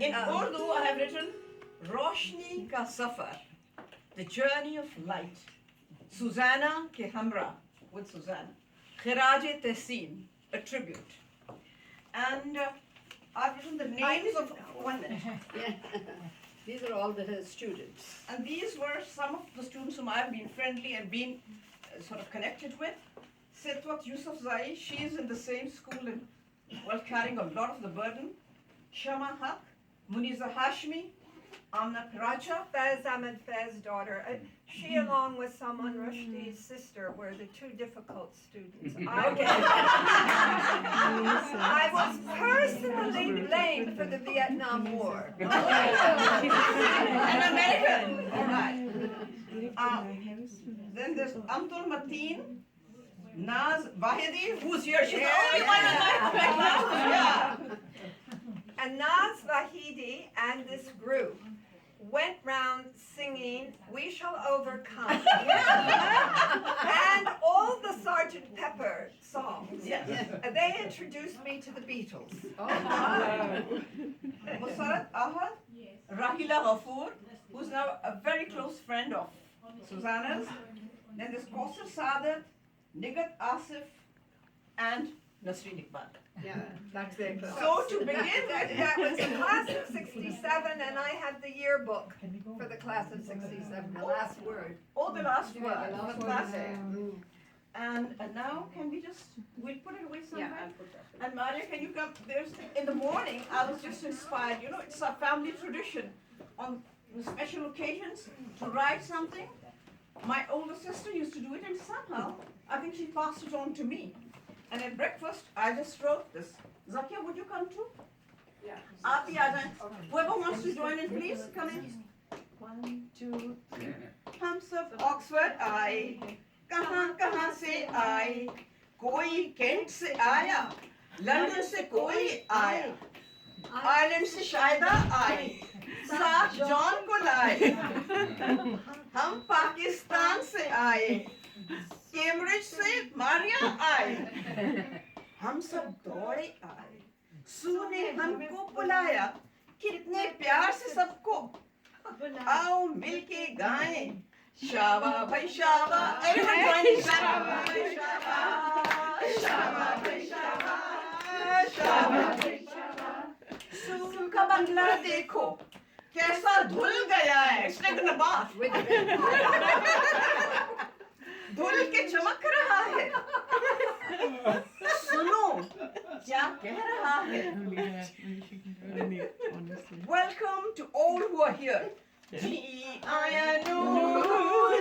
In Urdu, I have written Roshni ka Safar, the journey of light. Suzanna ke Hamra, with Suzanna. Khiraj Tehseen, a tribute. And I've written the names of 1 minute. Yeah. These are all the students. And these were some of the students whom I've been friendly and been sort of connected with. Sitwat Yusuf Zai, she is in the same school and well carrying a lot of the burden. Shama Haq, Muniza Hashmi, Amna Paracha. Faz Ahmed Faz's daughter. She, along with Salman Rushdie's sister, were the two difficult students. I was personally blamed for the Vietnam War. An American. All right. Then there's Amtul Mateen, Naz Wahidi, who's here. She's the only one in my class who's here. And Naz Vahidi and this group went round singing "We Shall Overcome" and all the Sergeant Pepper songs. Yes. They introduced me to the Beatles. Musarat Ahad, Rahila Ghafoor, who's now a very close friend of Suzanna's. Then there's Kausar Sadat, Nigat Asif, and Nasreen Iqbal. Yeah, that's their class. So to begin with, That was the class of '67, and I had the yearbook for the class of '67. The last word. oh, the last word, the last the word. classic. And now can we just, we'll put it away somewhere? Yeah, I'll put that. And Maria, can you come? There's in the morning. I was just inspired. You know, it's a family tradition on special occasions to write something. My older sister used to do it, and somehow I think she passed it on to me. And at breakfast, I just wrote this. Zakia, would you come too? Yeah. Aap hi aa jaye. Whoever wants to join in, please come in. 1, 2, 3. हम सब Oxford आए, कहाँ से आए, कोई Kent से आया, London से कोई आया, आयरलैंड से शायदा आए, साथ जॉन को लाए, हम पाकिस्तान से आए, कैम्ब्रिज से मारिया आए, हम सब दौड़े आए, सू ने हमको बुलाया, कितने प्यार से सबको, आओ मिलके गाएं, शाबा भाई शाबा, everyone join शाबा भाई शाबा, शाबा भाई शाबा, शाबा भाई शाबा, सू का बंगला देखो, कैसा धुल गया है, it's like in the bath, धुल के चमक रहा है, सुनो क्या कह रहा है. Welcome to all who are here. Ji ayanu,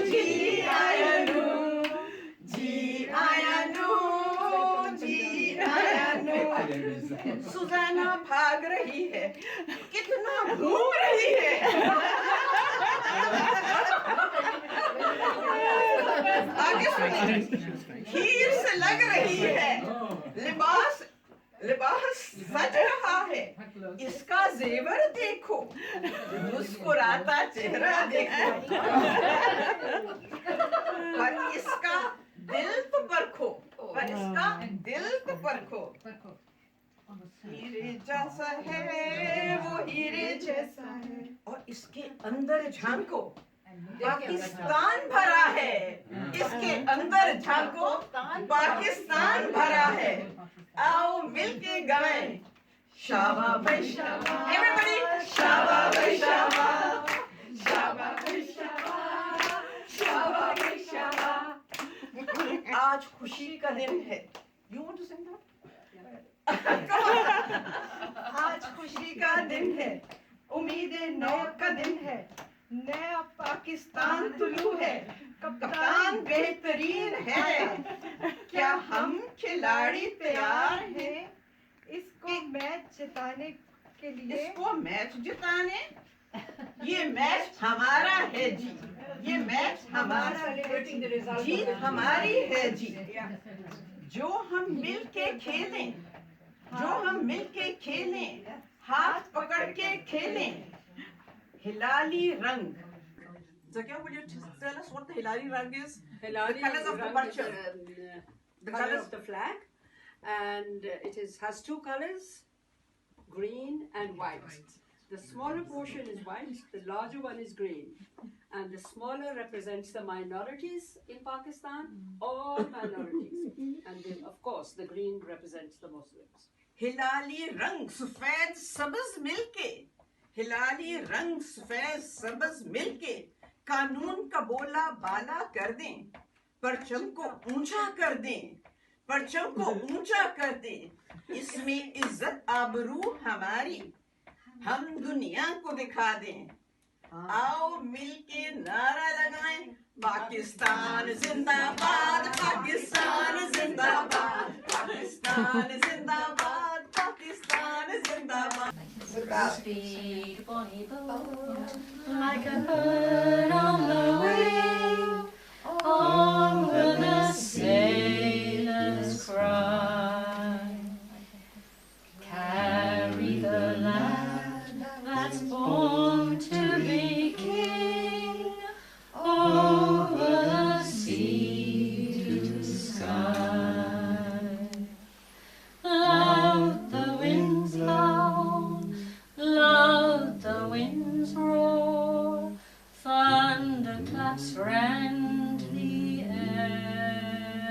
ji ayanu, ji ayanu, ji ayanu. Suzanna भाग रही है, कितना घूम रही है. आगे सुनिए. हीर से लग रही है, लिबास सज रहा है, इसका जेवर देखो, मुस्कुराता चेहरा देखो, पर इसका दिल तो परखो, पर इसका दिल तो परखो. हीरे जैसा है वो हीरे जैसा है, और इसके अंदर झांको, पाकिस्तान भरा है, इसके अंदर झांको, पाकिस्तान भरा है. आओ मिलके गाएं, शाबा भाई शाबा, everybody, शाबा भाई शाबा, शाबा भाई शाबा, शाबा भाई शाबा. आज खुशी का दिन है. You want to sing that? आज खुशी का दिन है, उम्मीदें नौ का दिन है, नया पाकिस्तान तुलू है, कप्तान बेहतरीन है, क्या हम खिलाड़ी तैयार हैं इसको मैच जिताने के लिए. इसको मैच जिताने, ये मैच हमारा है जी, ये मैच हमारा, जीत हमारी है जी. जो हम मिल के खेलें, जो हम मिल के खेलें, हाथ पकड़ के खेलें, हिलाली रंग. Zakia, will you tell us what the hilali rang is? Hilali The colours of the rang is, culture. the colour of the flag, and it has two colors, green and white. The smaller portion is white, the larger one is green. And the smaller represents the minorities in Pakistan, all minorities. And then, of course, the green represents the Muslims. Hilali रंग सफेद सबज मिलके, हिलाली रंग सफेद सबज मिलके, कानून का बोला बाला कर दें, परचम को ऊंचा कर दें, परचम को ऊंचा कर दें, इसमें इज्जत आबरू हमारी हम दुनिया को दिखा दें। आओ मिलके नारा लगाएं, पाकिस्तान जिंदाबाद, पाकिस्तान जिंदाबाद, पाकिस्तान जिंदाबाद, पाकिस्तान जिंदाबाद। Speed, bonny boat, like a bird on the wing, over the sailors cry. Carry the lad that's born to be king, over the sea to sky. Loud the winds howl, loud the winds roar, thunder claps rend the air.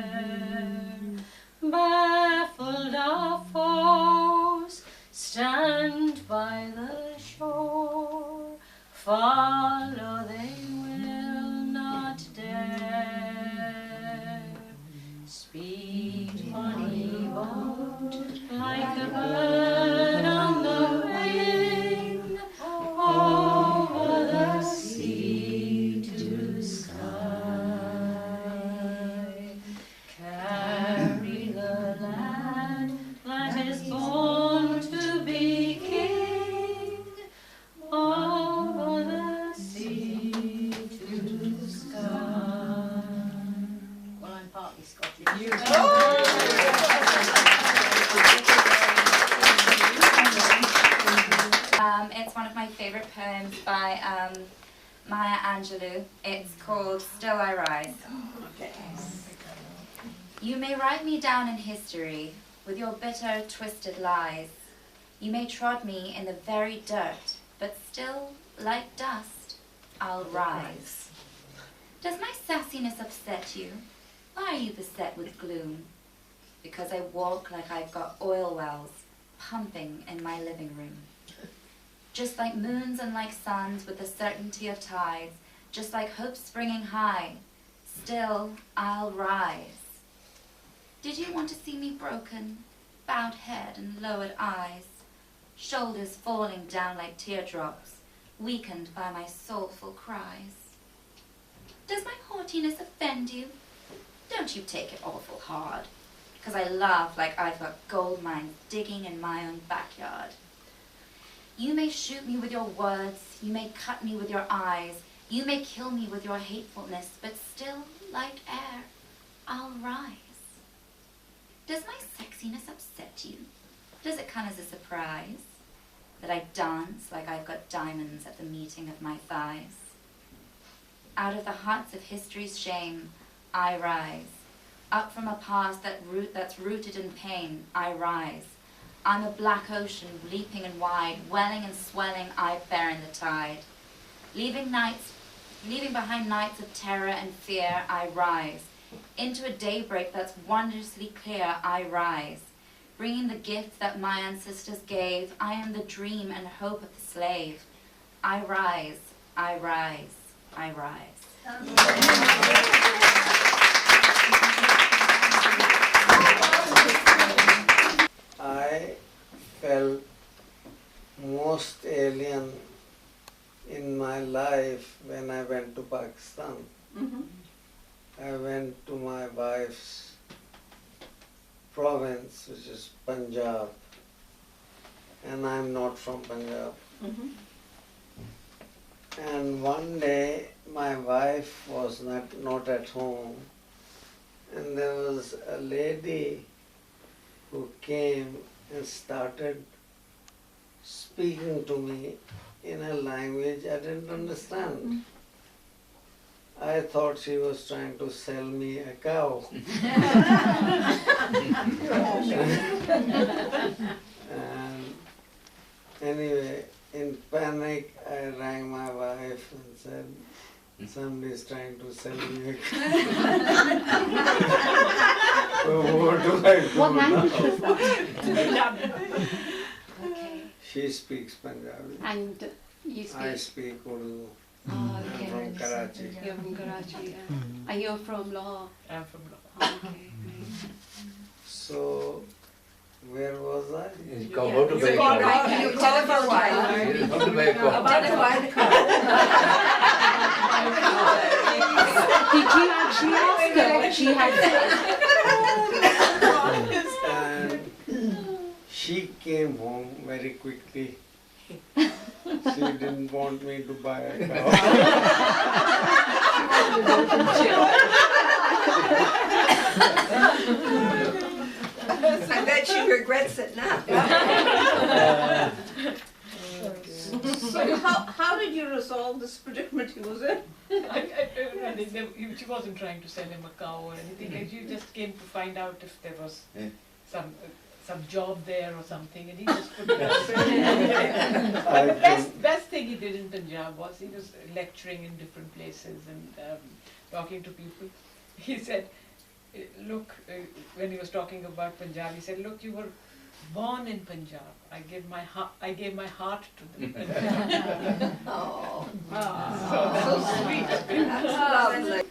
Baffled our foes stand by the shore, follow they will not dare. Speed, bonny boat, like a bird on the wing, over the sea to sky. Carry the lad that is born to be king, over the sea to sky. Well, I'm partly Scottish. It's one of my favorite poems by Maya Angelou. It's called Still I Rise. You may write me down in history with your bitter, twisted lies. You may trod me in the very dirt, but still, like dust, I'll rise. Does my sassiness upset you? Why are you beset with gloom? Because I walk like I've got oil wells pumping in my living room. Just like moons and like suns with the certainty of tides, just like hope springing high, still I'll rise. Did you want to see me broken, bowed head and lowered eyes, shoulders falling down like teardrops, weakened by my soulful cries? Does my haughtiness offend you? Don't you take it awful hard, 'cause I laugh like I've got gold mines digging in my own backyard. You may shoot me with your words, you may cut me with your eyes, you may kill me with your hatefulness, but still, like air, I'll rise. Does my sexiness upset you? Does it come as a surprise that I dance like I've got diamonds at the meeting of my thighs? Out of the hearts of history's shame, I rise. Up from a past that's rooted in pain, I rise. I'm a black ocean, leaping and wide, welling and swelling, I bear in the tide. Leaving behind nights of terror and fear, I rise. Into a daybreak that's wondrously clear, I rise. Bringing the gift that my ancestors gave, I am the dream and hope of the slave. I rise, I rise, I rise. I felt most alien in my life when I went to Pakistan. I went to my wife's province, which is Punjab, and I'm not from Punjab. And one day my wife was not at home, and there was a lady who came and started speaking to me in a language I didn't understand. I thought she was trying to sell me a cow. And anyway, in panic, I rang my wife and said, somebody is trying to sell me a car. So what do I do What now? language was that? Okay. She speaks Punjabi. And you I speak? speak Urdu. Oh, I'm okay. from Karachi. You're from Karachi, yeah. And you're from Lahore? I'm from Lahore. Oh, okay, great. So, where was I? You come out to buy a car. You qualify why? You come to buy a car. Identify the car. Did you actually ask her what she had said? And she came home very quickly. She didn't want me to buy a car. I bet she regrets it now. So how did you resolve this predicament he was in? She wasn't trying to sell him a cow or anything. And she just came to find out if there was some job there or something, and he just put it out. But the best thing he did in Punjab was he was lecturing in different places and talking to people. He said, look, when he was talking about Punjab, he said, look, you were born in Punjab. I gave my heart to them. Oh, So sweet. that's lovely.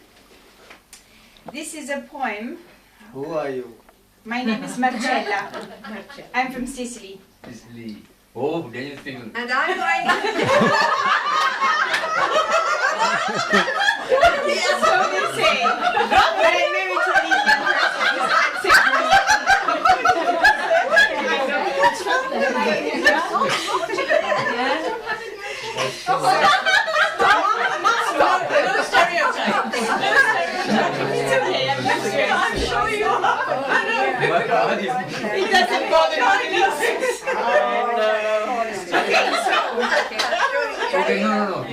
This is a poem. Who are you? My name is Marcella. I'm from Sicily. Sicily. Oh, then you speak. And I'm going. Yes, so they say. But I'm married to an Indian I'm sure you are. It doesn't bother me. Okay, no.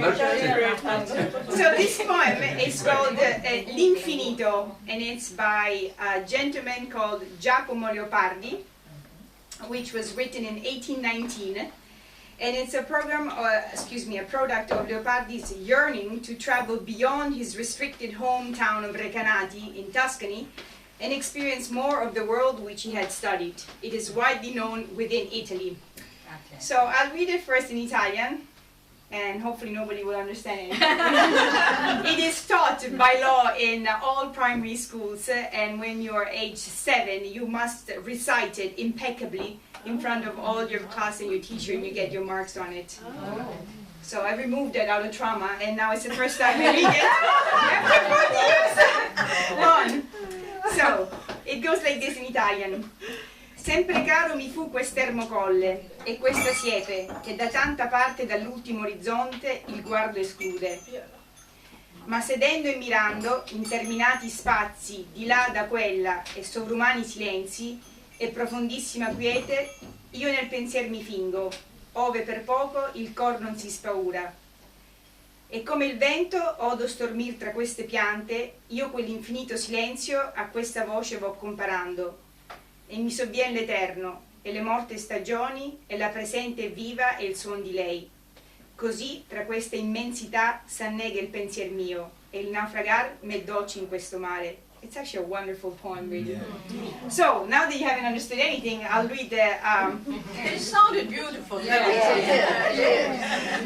So this poem is called L'Infinito, and it's by a gentleman called Giacomo Leopardi, which was written in 1819. And it's a product of Leopardi's yearning to travel beyond his restricted hometown of Recanati in Tuscany and experience more of the world which he had studied. It is widely known within Italy. So I'll read it first in Italian, and hopefully nobody will understand it. It is taught by law in all primary schools, and when you are age 7, you must recite it impeccably in front of all your class and your teacher, and you get your marks on it. So I removed that out of trauma, and now it's the first time I read it after 40 years. So, it goes like this in Italian. Sempre caro mi fu quest'ermo colle e questa siepe che da tanta parte dall'ultimo orizzonte il guardo esclude. Ma sedendo e mirando interminati spazi di là da quella e sovrumani silenzi e profondissima quiete, io nel pensier mi fingo, ove per poco il cor non si spaura. E come il vento odo stormir tra queste piante, io quell'infinito silenzio a questa voce vo comparando. E mi sovvien l'eterno, e le morte stagioni, e la presente e viva e il suon di lei. Così tra questa immensità s'annega il pensier mio, e il naufragar m'è dolce in questo mare. It's actually a wonderful poem, really. Yeah. So, now that you haven't understood anything, I'll read the... It sounded beautiful.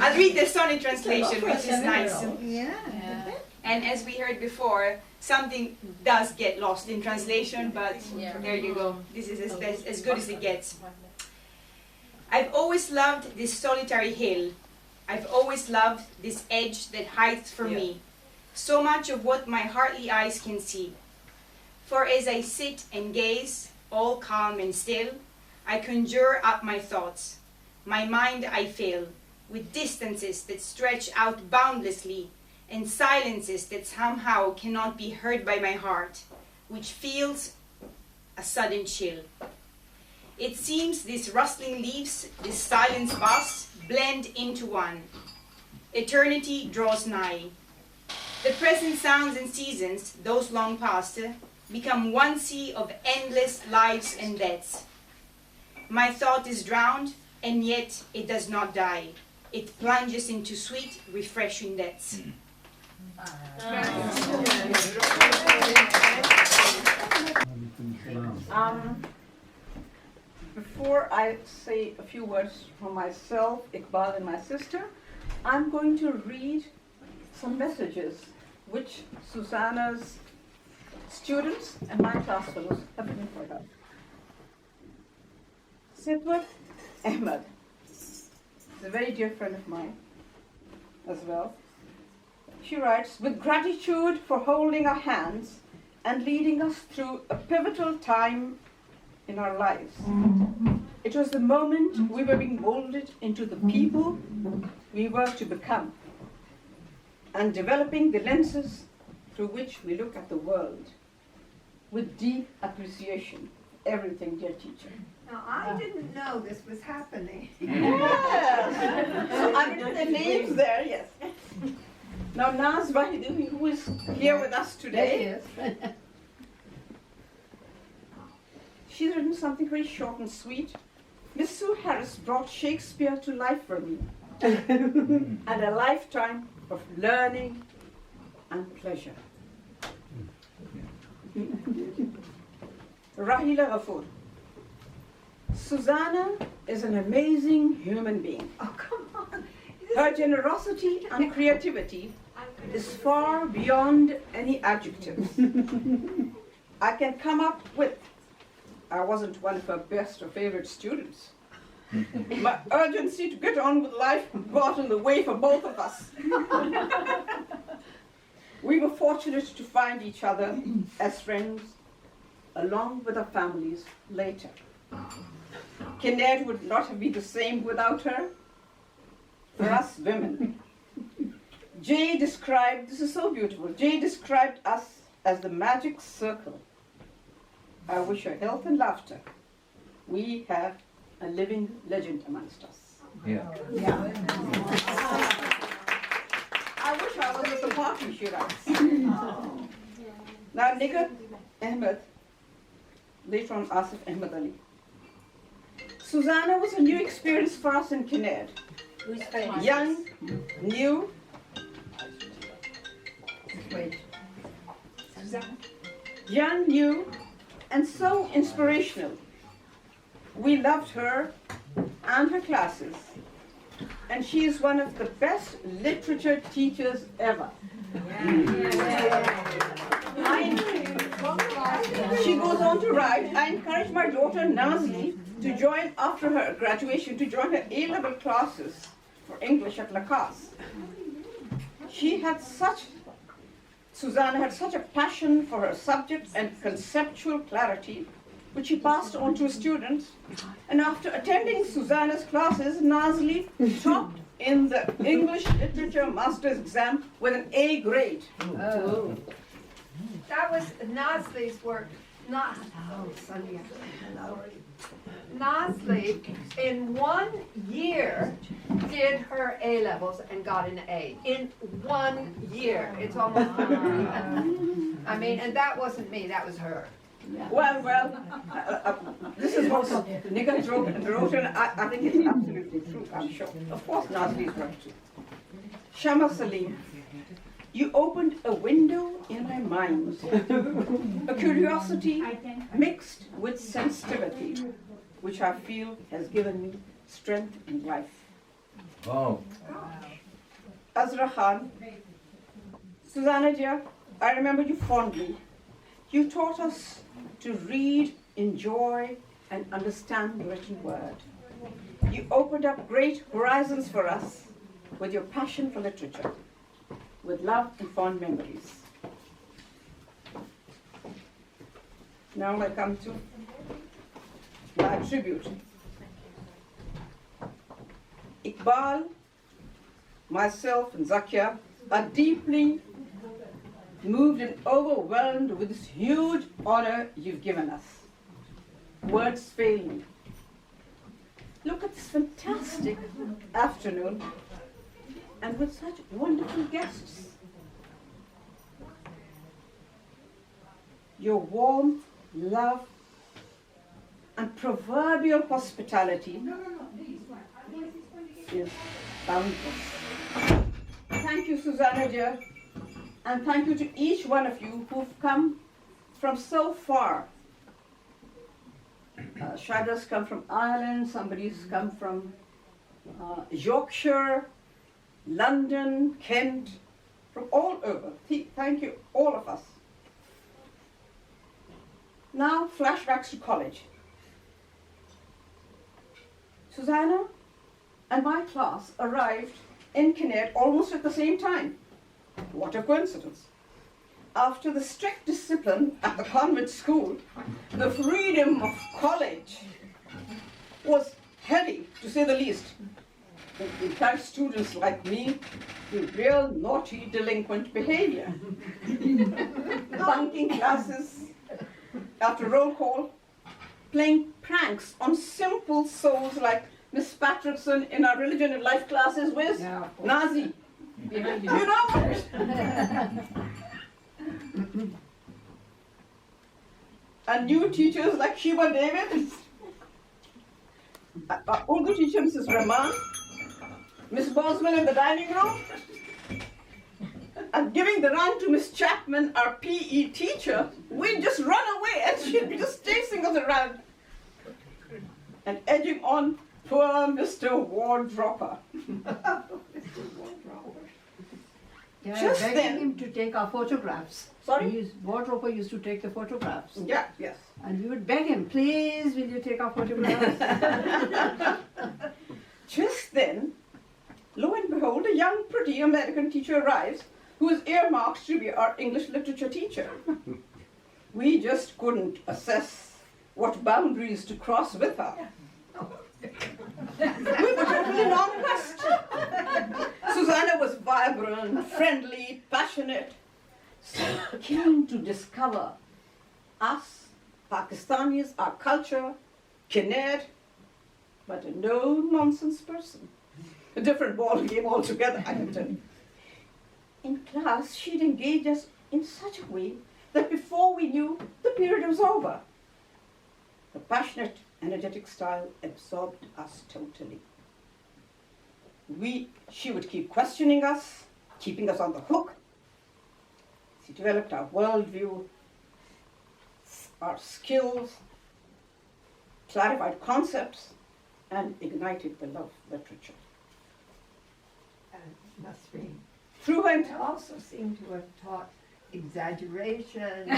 I'll read the sonnet translation, which is nice. Yeah. And as we heard before, something does get lost in translation, but there you go. This is as good as it gets. I've always loved this solitary hill. I've always loved this edge that hides from me so much of what my heartly eyes can see. For as I sit and gaze, all calm and still, I conjure up my thoughts. My mind I fill with distances that stretch out boundlessly, and silences that somehow cannot be heard by my heart, which feels a sudden chill. It seems these rustling leaves, this silence vast, blend into one. Eternity draws nigh. The present sounds and seasons, those long past, become one sea of endless lives and deaths. My thought is drowned, and yet it does not die. it plunges into sweet, refreshing depths. Before I say a few words for myself, Iqbal and my sister, I'm going to read some messages which Suzanna's students and my class fellows have written for her. Sidwat Ahmed is a very dear friend of mine as well. She writes, with gratitude for holding our hands and leading us through a pivotal time in our lives. It was the moment we were being molded into the people we were to become and developing the lenses through which we look at the world with deep appreciation. Everything, dear teacher. Now, I didn't know this was happening. Yes. I mean, the names there, yes. Now, Naz Vahidi, who is here with us today, she's written something very short and sweet. Miss Sue Harris brought Shakespeare to life for me, and a lifetime of learning and pleasure. Rahila Ghafoor. Suzanna is an amazing human being. Oh, come on. Her generosity and creativity is far beyond any adjectives I can come up with. I wasn't one of her best or favorite students. My urgency to get on with life got in the way for both of us. We were fortunate to find each other as friends, along with our families later. Kinnaird would not have been the same without her. For us women, Jay described, this is so beautiful, Jay described us as the magic circle. I wish her health and laughter. We have a living legend amongst us. Yeah. I wish I was at the party, she writes. Now, Nigar Ahmed, later on Asif Ahmed Ali. Suzanna was a new experience for us in Kinnaird. Young, new, young, new, and so inspirational. We loved her and her classes, and she is one of the best literature teachers ever. She goes on to write, I encourage my daughter Nazli to join after her graduation, to join her A-level classes for English at Lacasse. Suzanna had such a passion for her subject and conceptual clarity, which she passed on to her students. And after attending Suzanna's classes, Nazli topped in the English Literature Master's exam with an A grade. Oh. That was Nazli's work. Nazli, in 1 year, did her A levels and got an A. In 1 year. It's almost unbelievable. I mean, and that wasn't me, that was her. Well, this is what Nigar wrote, and I think it's absolutely true, I'm sure. Of course, Nazli is right too. Shama Salim, you opened a window in my mind, a curiosity mixed with sensitivity, which I feel has given me strength in life. Wow. Azra Khan, Suzanna dear, I remember you fondly. You taught us to read, enjoy, and understand the written word. You opened up great horizons for us with your passion for literature, with love and fond memories. Now I come to my tribute. Iqbal, myself, and Zakia are deeply moved and overwhelmed with this huge honor you've given us. Words fail me. Look at this fantastic afternoon, and with such wonderful guests. Your warmth, love, and proverbial hospitality is boundless. Thank you, Suzanna dear, and thank you to each one of you who've come from so far. Shada's come from Ireland, somebody's come from Yorkshire, London, Kent, from all over. Thank you, all of us. Now, flashbacks to college. Suzanna and my class arrived in Kinnaird almost at the same time. What a coincidence. After the strict discipline at the convent school, the freedom of college was heady, to say the least. It had students like me with real naughty, delinquent behavior. Bunking classes after roll call, playing pranks on simple souls like Miss Patrickson in our religion and life classes with Nazi. You know? And new teachers like Sheba David, Urdu teacher Mrs. Rahman, Miss Boswell in the dining room, and giving the run to Miss Chapman, our PE teacher. We'd just run away and she'd be just chasing us around and edging on poor Mr. Wardropper. Yeah, Just begging then- him to take our photographs. Sorry? Wardroper used to take the photographs. Yeah, yes. And we would beg him, please, will you take our photographs? Just then, lo and behold, a young, pretty American teacher arrives who is earmarked to be our English literature teacher. We just couldn't assess what boundaries to cross with her. We were totally nonplussed. Susanna was vibrant, friendly, passionate, so keen to discover us, Pakistanis, our culture, Kinnaird, but a no-nonsense person. A different ball game altogether, I can tell you. In class, she'd engage us in such a way that before we knew, the period was over. Her passionate, energetic style absorbed us totally. She would keep questioning us, keeping us on the hook. She developed our worldview, our skills, clarified concepts, and ignited the love of literature. Nasreen Through her entire also seemed to have taught exaggeration.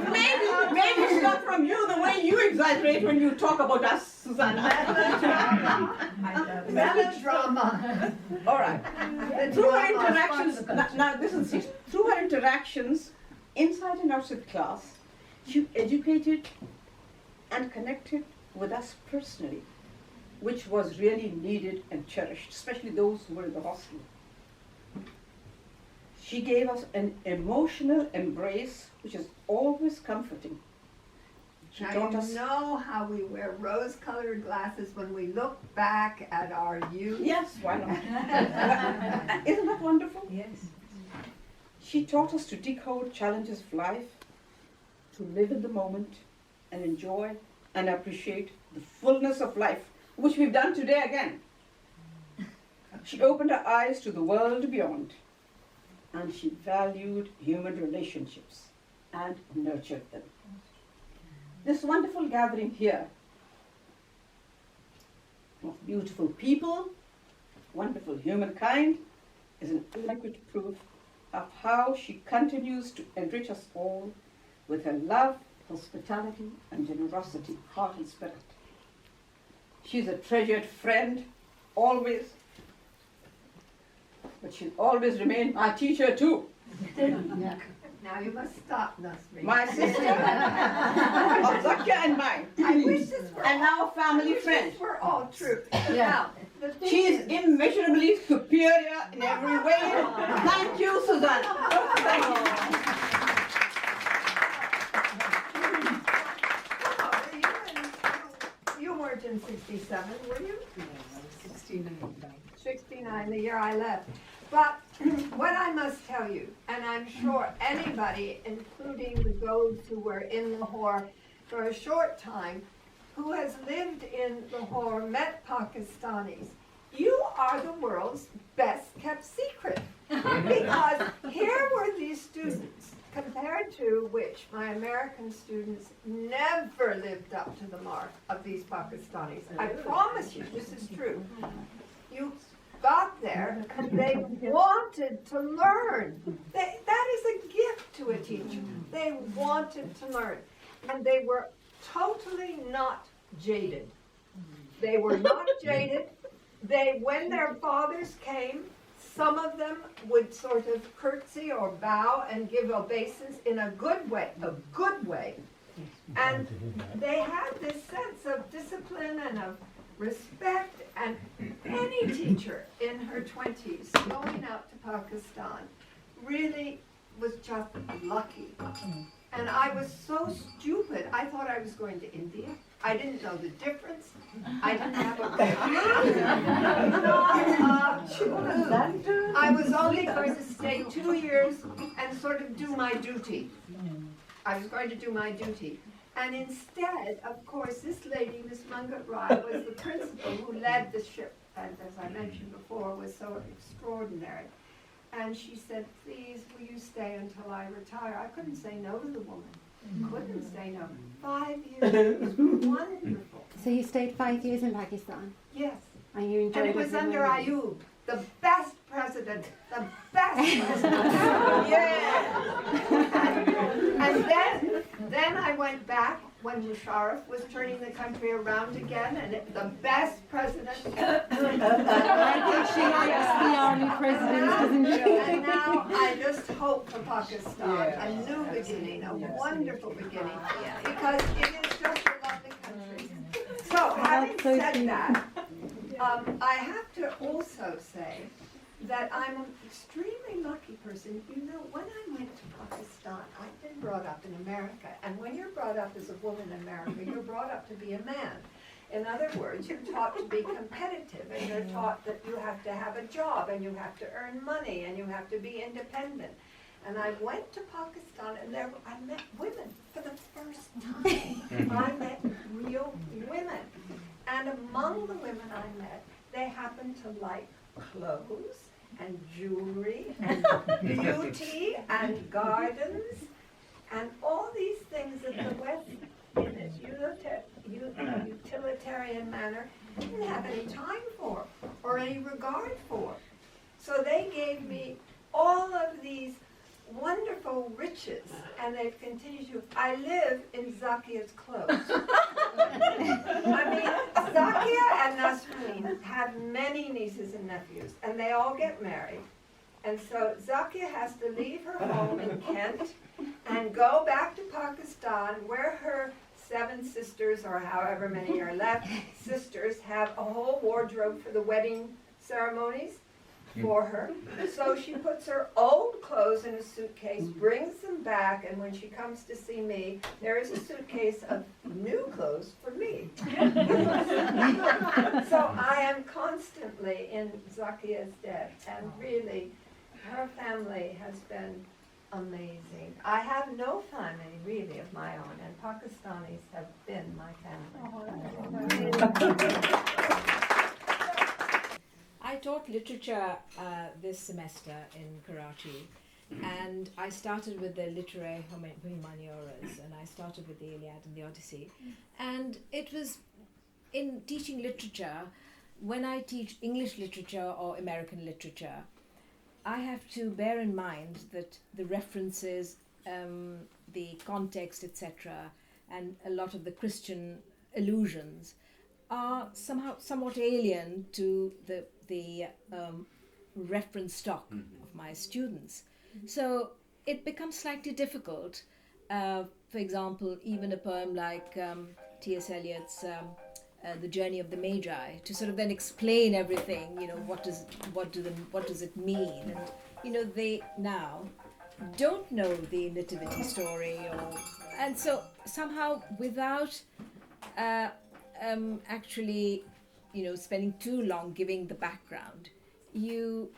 Maybe it's not from you the way you exaggerate when you talk about us, Susanna. Melodrama. All right. Through her interactions, now this is it. Through her interactions, inside and outside class, she educated and connected with us personally, which was really needed and cherished, especially those who were in the hostel. She gave us an emotional embrace, which is always comforting. She taught us. You know how we wear rose-colored glasses when we look back at our youth? Yes, why not? Isn't that wonderful? Yes. She taught us to decode challenges of life, to live in the moment, and enjoy and appreciate the fullness of life, which we've done today again. She opened our eyes to the world beyond, and she valued human relationships and nurtured them. This wonderful gathering here of beautiful people, wonderful humankind, is an adequate proof of how she continues to enrich us all with her love, hospitality, and generosity, heart and spirit. She's a treasured friend, always, but she'll always remain my teacher too. Yeah. Now you must stop, Nasreen. My sister, of Zakia and mine, I wish this were and now a family friend. We're all true. Yeah. Now, the thing She is is- immeasurably superior in every way. Thank you, Suzanna. Thank you. You weren't in 67, were you? 69, the year I left. But what I must tell you, and I'm sure anybody, including those who were in Lahore for a short time, who has lived in Lahore met Pakistanis, you are the world's best kept secret. Because here were these students, compared to which my American students never lived up to the mark of these Pakistanis. I promise you, this is true. You got there and they wanted to learn. That is a gift to a teacher. They wanted to learn. And they were totally not jaded. They were not jaded. When their fathers came, some of them would sort of curtsy or bow and give obeisance in a good way, And they had this sense of discipline and of respect, and any teacher in her 20s going out to Pakistan really was just lucky. And I was so stupid. I thought I was going to India. I didn't know the difference. I didn't have a clue. I was only going to stay 2 years and sort of do my duty. I was going to do my duty. And instead, of course, this lady, Miss Mangat Rai, was the principal who led the ship, and as I mentioned before, was so extraordinary. And she said, please, will you stay until I retire? I couldn't say no to the woman. Couldn't say no. 5 years. It was wonderful. So you stayed 5 years in Pakistan? Yes. And you enjoyed And it was every under moment? Ayub, the best president, the best president. And then I went back when Musharraf was turning the country around again, and the best president. I think she likes the army president, doesn't she? And now I just hope for Pakistan, a new beginning, a wonderful beginning, because it is just a lovely country. So having said that, I have to also say that I'm an extremely lucky person. You know, when I went to Pakistan, I'd been brought up in America, and when you're brought up as a woman in America, you're brought up to be a man. In other words, you're taught to be competitive, and you're taught that you have to have a job, and you have to earn money, and you have to be independent. And I went to Pakistan, and I met women for the first time. I met real women. And among the women I met, they happened to like clothes and jewelry and beauty and gardens and all these things that the West, in its utilitarian manner, didn't have any time for or any regard for. So they gave me all of these wonderful riches, and they've continued to. I live in Zakia's clothes. I mean, Zakia and Nasreen have many nieces and nephews, and they all get married. And so Zakia has to leave her home in Kent and go back to Pakistan, where her 7 sisters, or however many are left, sisters have a whole wardrobe for the wedding ceremonies for her. So she puts her old clothes in a suitcase, brings them back, and when she comes to see me, there is a suitcase of new clothes for me. So I am constantly in Zakia's debt, and really, her family has been amazing. I have no family really of my own, and Pakistanis have been my family. I taught literature this semester in Karachi, and I started with the literary humanioras, and I started with the Iliad and the Odyssey. And it was in teaching literature, when I teach English literature or American literature, I have to bear in mind that the references, the context, etc., and a lot of the Christian allusions are somewhat alien to the reference stock of my students. So it becomes slightly difficult. For example, even a poem like T.S. Eliot's The Journey of the Magi, to sort of then explain everything, what does it mean? And, they now don't know the nativity story, and so somehow without actually, spending too long giving the background, you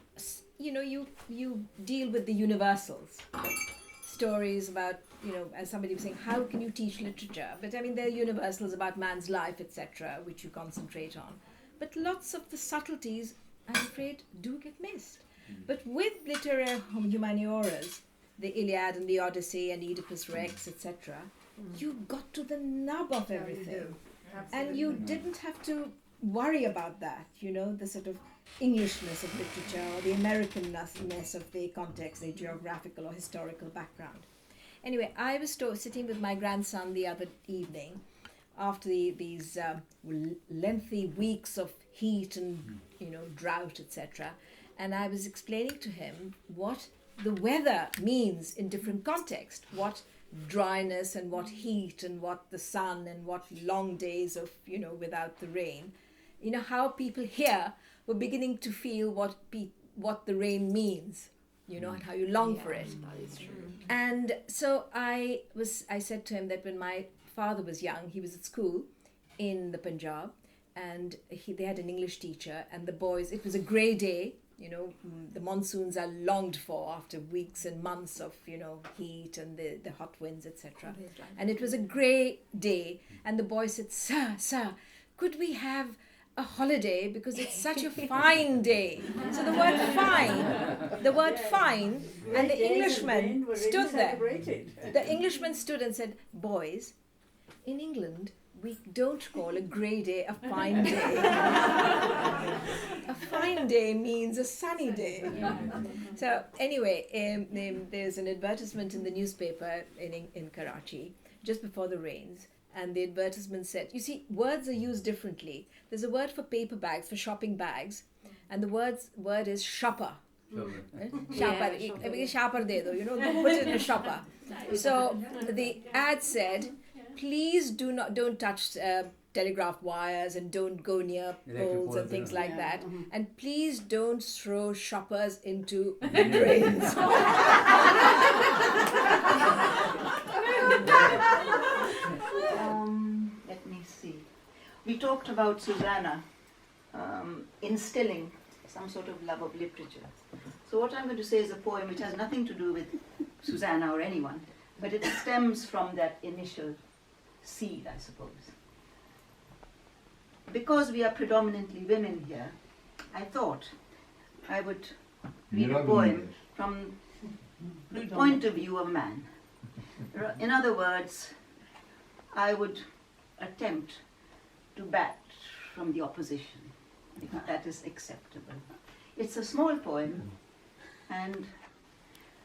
deal with the universals, stories about as somebody was saying, how can you teach literature? But I mean, there are universals about man's life, etc., which you concentrate on. But lots of the subtleties, I'm afraid, do get missed. But with literae humanioras, the Iliad and the Odyssey and Oedipus Rex, etc., you got to the nub of everything. And you didn't have to worry about that, the sort of Englishness of literature or the Americanness of the context, the geographical or historical background. Anyway, I was sitting with my grandson the other evening after these lengthy weeks of heat and drought, etc. And I was explaining to him what the weather means in different contexts, what dryness and what heat and what the sun and what long days of without the rain, how people here were beginning to feel what the rain means, and how you long for it. That is true. And so I said to him that when my father was young, he was at school in the Punjab, and they had an English teacher, and the boys, it was a grey day, the monsoons are longed for after weeks and months of heat and the hot winds, etc. And it was a grey day, and the boy said, sir, could we have a holiday because it's such a fine day? So the word fine, and the Englishman stood there. The Englishman stood and said, boys, in England we don't call a grey day a fine day. A fine day means a sunny day. So anyway, there's an advertisement in the newspaper in Karachi just before the rains, and the advertisement said, you see, words are used differently. There's a word for paper bags, for shopping bags, and the word is shopper. Shopper de do, put it in a shopper. So the ad said, please don't touch telegraph wires and don't go near poles and things like that. And please don't throw shoppers into the drains. Let me see. We talked about Suzanna instilling some sort of love of literature. So what I'm going to say is a poem which has nothing to do with Suzanna or anyone, but it stems from that initial seed, I suppose. Because we are predominantly women here, I thought I would read a poem from the point of view of a man. In other words, I would attempt to bat from the opposition, if that is acceptable. It's a small poem, and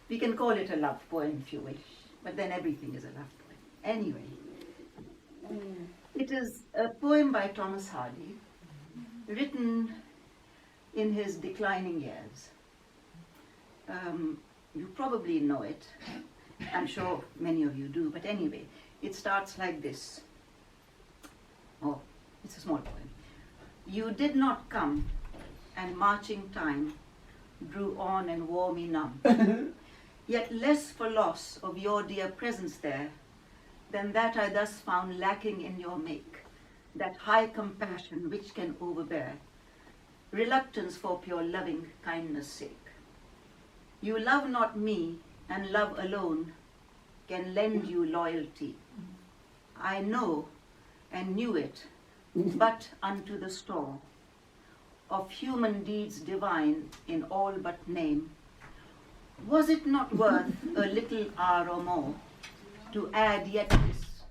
we can call it a love poem if you wish, but then everything is a love poem. Anyway, it is a poem by Thomas Hardy, written in his declining years. You probably know it. I'm sure many of you do, but anyway, it starts like this. Oh, it's a small poem. You did not come, and marching time drew on and wore me numb. Yet less for loss of your dear presence there than that I thus found lacking in your make, that high compassion which can overbear, reluctance for pure loving kindness' sake. You love not me, and love alone can lend you loyalty. I know and knew it, but unto the store of human deeds divine in all but name. Was it not worth a little hour or more to add yet this,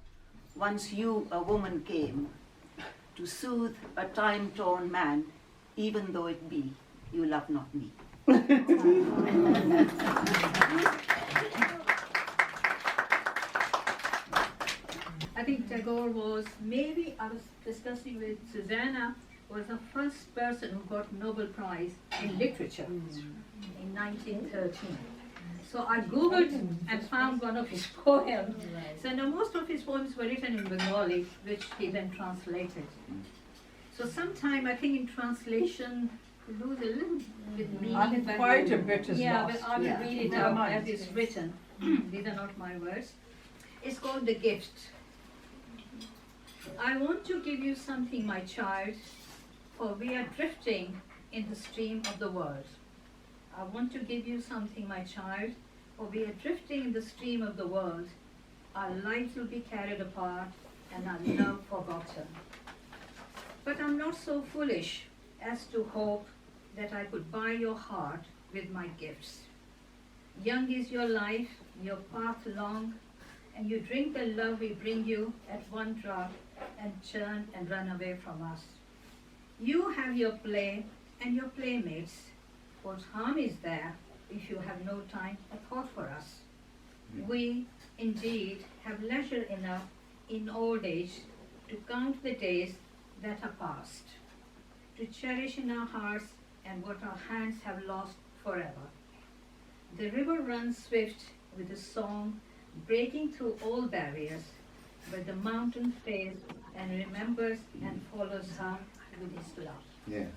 once you, a woman, came to soothe a time-torn man, even though it be you love not me? I think Tagore was, maybe I was discussing with Suzanna, was the first person who got Nobel Prize in literature in 1913. So I googled and found one of his poems. So now most of his poems were written in Bengali, which he then translated. So sometime I think in translation, we lose a little bit meaning. I think quite a bit is yeah, lost. but I will read it out as it's written. These are not my words. It's called The Gift. I want to give you something, my child, for we are drifting in the stream of the world. I want to give you something, my child, for we are drifting in the stream of the world, our lives will be carried apart and our love forgotten. But I'm not so foolish as to hope that I could buy your heart with my gifts. Young is your life, your path long, and you drink the love we bring you at one draught and churn and run away from us. You have your play and your playmates. What harm is there if you have no time or thought for us? We, indeed, have leisure enough in old age to count the days that are past, to cherish in our hearts and what our hands have lost forever. The river runs swift with a song, breaking through all barriers, but the mountain fails and remembers and follows her with his love. Yeah.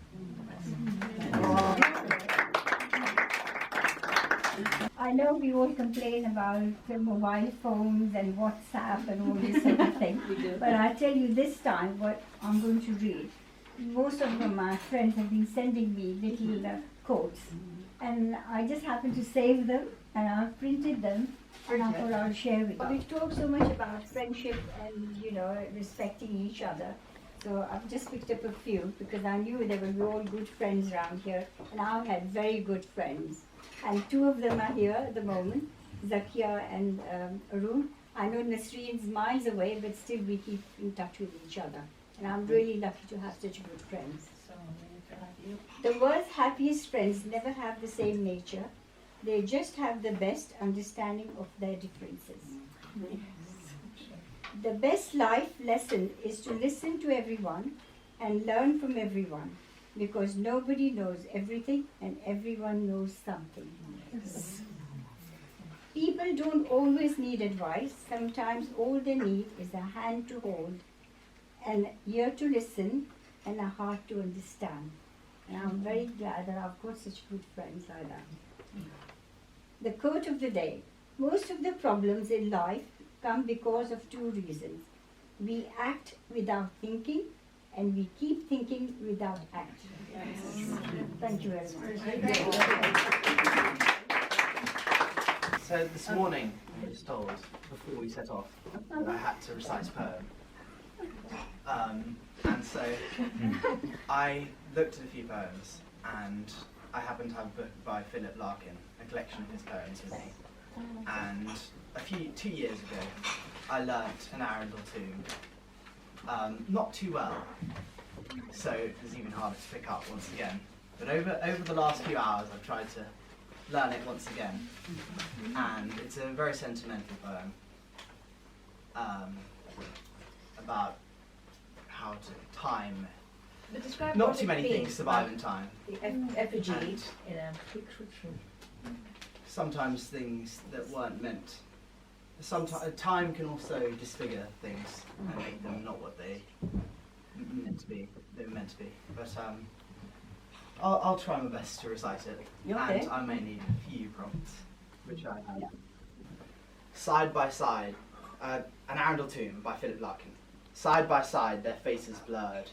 I know we all complain about the mobile phones and WhatsApp and all this sort of thing. But I tell you this time what I'm going to read. Most of my friends have been sending me little quotes, and I just happened to save them, and I've printed them, and I thought I'll share with you. We've talked so much about friendship and, you know, respecting each other. So I've just picked up a few because I knew they were all good friends around here, and I've had very good friends. And two of them are here at the moment, Zakia and Arun. I know Nasreen's miles away, but still we keep in touch with each other. And I'm really lucky to have such good friends. The world's happiest friends never have the same nature. They just have the best understanding of their differences. The best life lesson is to listen to everyone and learn from everyone, because nobody knows everything and everyone knows something. People don't always need advice. Sometimes all they need is a hand to hold, an ear to listen, and a heart to understand. And I'm very glad that I've got such good friends like that. The quote of the day: most of the problems in life come because of two reasons. We act without thinking, and we keep thinking without acting. Thank you very much. So this morning, I was told, before we set off, that I had to recite a poem. And so I looked at a few poems, and I happened to have a book by Philip Larkin, a collection of his poems with me. And 2 years ago, I learnt an Arundel tune, not too well, so it was even harder to pick up once again. But over the last few hours, I've tried to learn it once again, and it's a very sentimental poem about how time. But describe Not what too it many means, things survive like in time. The effigy And in a picture. sometimes things that weren't meant. Sometimes time can also disfigure things and make them not what they meant to be. They were meant to be. But I'll try my best to recite it, Okay. and I may need a few prompts, which I have. Side by side, an Arundel tomb by Philip Larkin. Side by side, their faces blurred,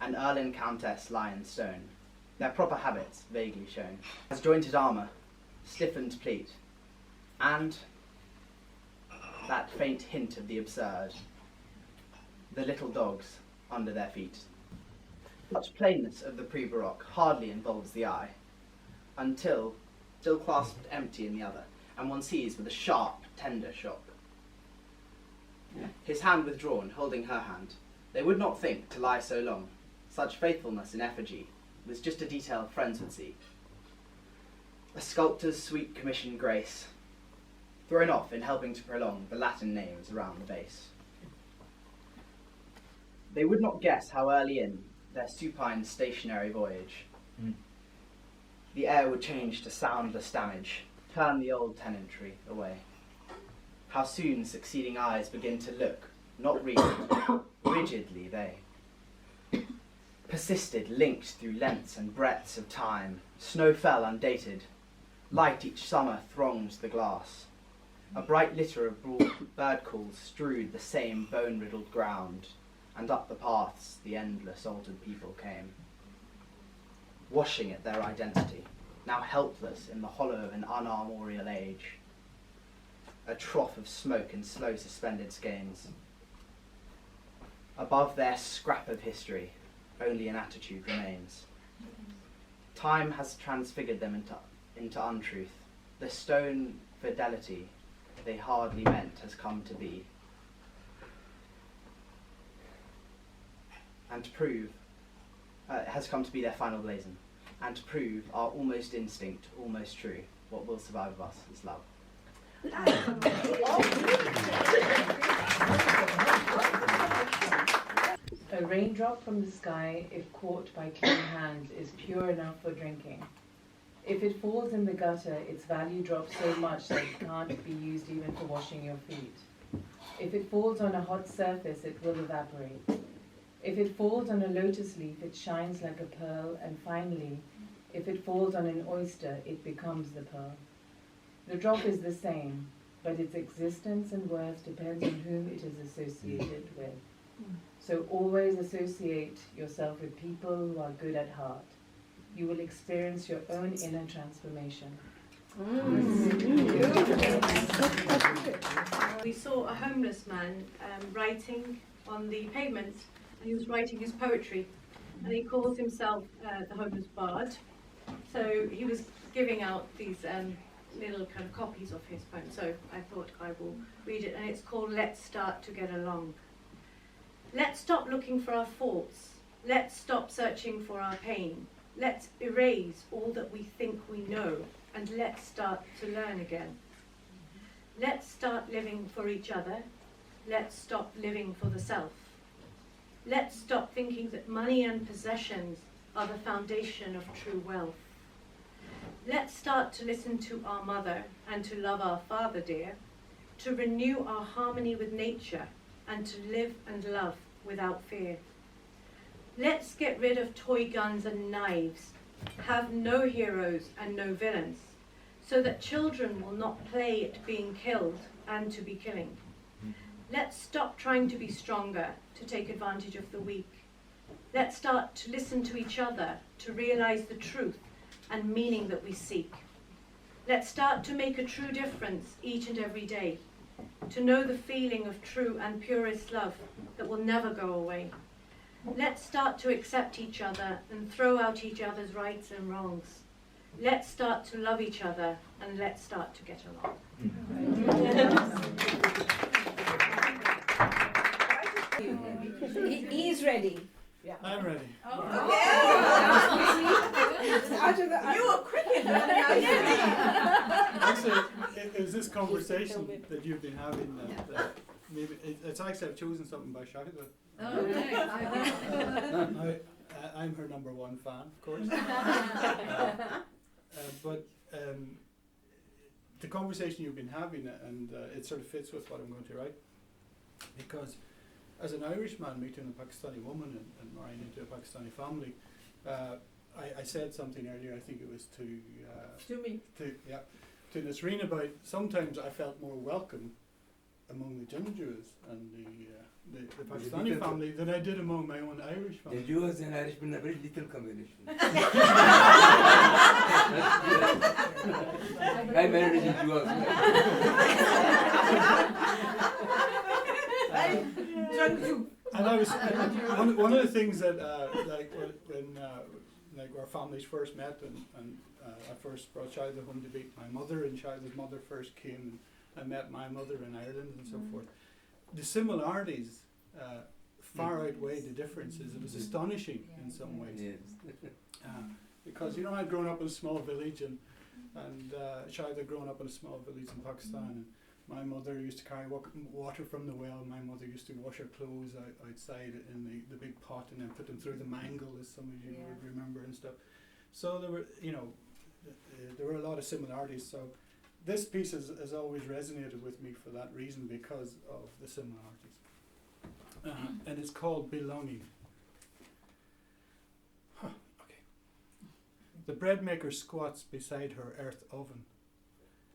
an Earl and Countess lie in stone, their proper habits vaguely shown, as jointed armour, stiffened pleat, and that faint hint of the absurd, the little dogs under their feet. Such plainness of the pre-Baroque hardly involves the eye, until still clasped empty in the other, and one sees with a sharp, tender shock. His hand withdrawn, holding her hand. They would not think to lie so long. Such faithfulness in effigy was just a detail friends would see. A sculptor's sweet commission grace, thrown off in helping to prolong the Latin names around the base. They would not guess how early in their supine stationary voyage the air would change to soundless damage, turn the old tenantry away. How soon succeeding eyes begin to look, not read, rigidly they. Persisted, linked through lengths and breadths of time, snow fell undated, light each summer throngs the glass. A bright litter of bird calls strewed the same bone-riddled ground, and up the paths the endless altered people came, washing at their identity, now helpless in the hollow of an unarmorial age. a trough of smoke and slow suspended skeins. Above their scrap of history, only an attitude remains. Time has transfigured them into untruth. The stone fidelity they hardly meant has come to be. And to prove, has come to be their final blazon. And to prove our almost instinct, almost true, what will survive of us is love. A raindrop from the sky, if caught by clean hands, is pure enough for drinking. If it falls in the gutter, its value drops so much that it can't be used even for washing your feet. If it falls on a hot surface, it will evaporate. If it falls on a lotus leaf, it shines like a pearl, and finally, if it falls on an oyster, it becomes the pearl. The drop is the same, but its existence and worth depends on whom it is associated with. So always associate yourself with people who are good at heart. You will experience your own inner transformation. We saw a homeless man writing on the pavement, and he was writing his poetry, and he calls himself the homeless bard. So he was giving out these little kind of copies of his poem, so I thought I will read it, and it's called Let's Start to Get Along. Let's stop looking for our faults. Let's stop searching for our pain. Let's erase all that we think we know, and let's start to learn again. Let's start living for each other. Let's stop living for the self. Let's stop thinking that money and possessions are the foundation of true wealth. Let's start to listen to our mother and to love our father dear, to renew our harmony with nature and to live and love without fear. Let's get rid of toy guns and knives, have no heroes and no villains, so that children will not play at being killed and to be killing. Let's stop trying to be stronger, to take advantage of the weak. Let's start to listen to each other, to realize the truth and meaning that we seek. Let's start to make a true difference each and every day, to know the feeling of true and purest love that will never go away. Let's start to accept each other and throw out each other's rights and wrongs. Let's start to love each other and let's start to get along. He is ready. Yeah. I'm ready. You were quick enough. Actually, it was this conversation that you've been having that maybe it's actually I've chosen something by Shaka. I'm her #1 fan, of course. But the conversation you've been having, and it sort of fits with what I'm going to write, because as an Irishman meeting a Pakistani woman and marrying into a Pakistani family, I said something earlier. I think it was to me. To Nasreen about sometimes I felt more welcome among the Jews and the Pakistani family than I did among my own Irish family. The Jews and Irishmen are very little combination. I married a Jew And I was one of the things that like when our families first met and I first brought Shiloh home to meet my mother, and Shiloh's mother first came and I met my mother in Ireland and so forth. The similarities far outweighed the differences. It was astonishing in some ways. Because I'd grown up in a small village and Shiloh had grown up in a small village in Pakistan. And my mother used to carry water from the well. My mother used to wash her clothes outside in the big pot and then put them through the mangle, as some of you would remember and stuff. So there were, there were a lot of similarities. So this piece has always resonated with me for that reason, because of the similarities. And it's called Belonging. Okay. The bread maker squats beside her earth oven.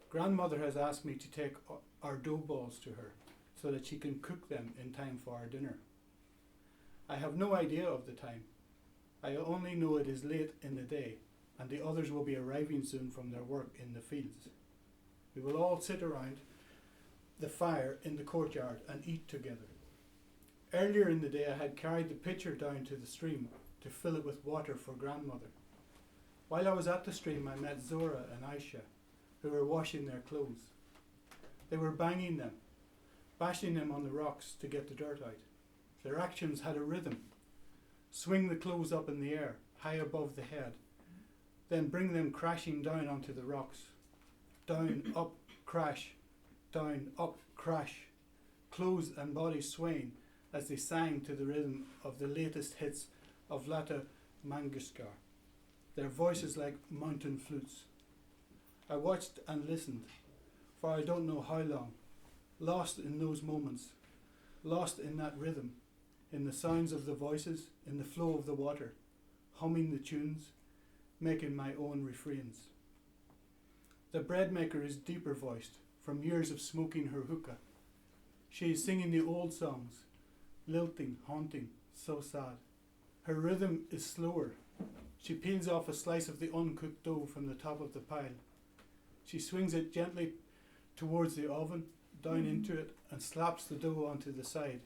Grandmother has asked me to take our dough balls to her so that she can cook them in time for our dinner. I have no idea of the time. I only know it is late in the day and the others will be arriving soon from their work in the fields. We will all sit around the fire in the courtyard and eat together. Earlier in the day I had carried the pitcher down to the stream to fill it with water for grandmother. While I was at the stream I met Zora and Aisha, who were washing their clothes. They were banging them, bashing them on the rocks to get the dirt out. Their actions had a rhythm. Swing the clothes up in the air, high above the head, then bring them crashing down onto the rocks. Down, up, crash, down, up, crash. Clothes and body swaying as they sang to the rhythm of the latest hits of Lata Mangeshkar, their voices like mountain flutes. I watched and listened, for I don't know how long, lost in those moments, lost in that rhythm, in the sounds of the voices, in the flow of the water, humming the tunes, making my own refrains. The bread maker is deeper voiced, from years of smoking her hookah. She is singing the old songs, lilting, haunting, so sad. Her rhythm is slower. She peels off a slice of the uncooked dough from the top of the pile. She swings it gently towards the oven, down into it, and slaps the dough onto the side.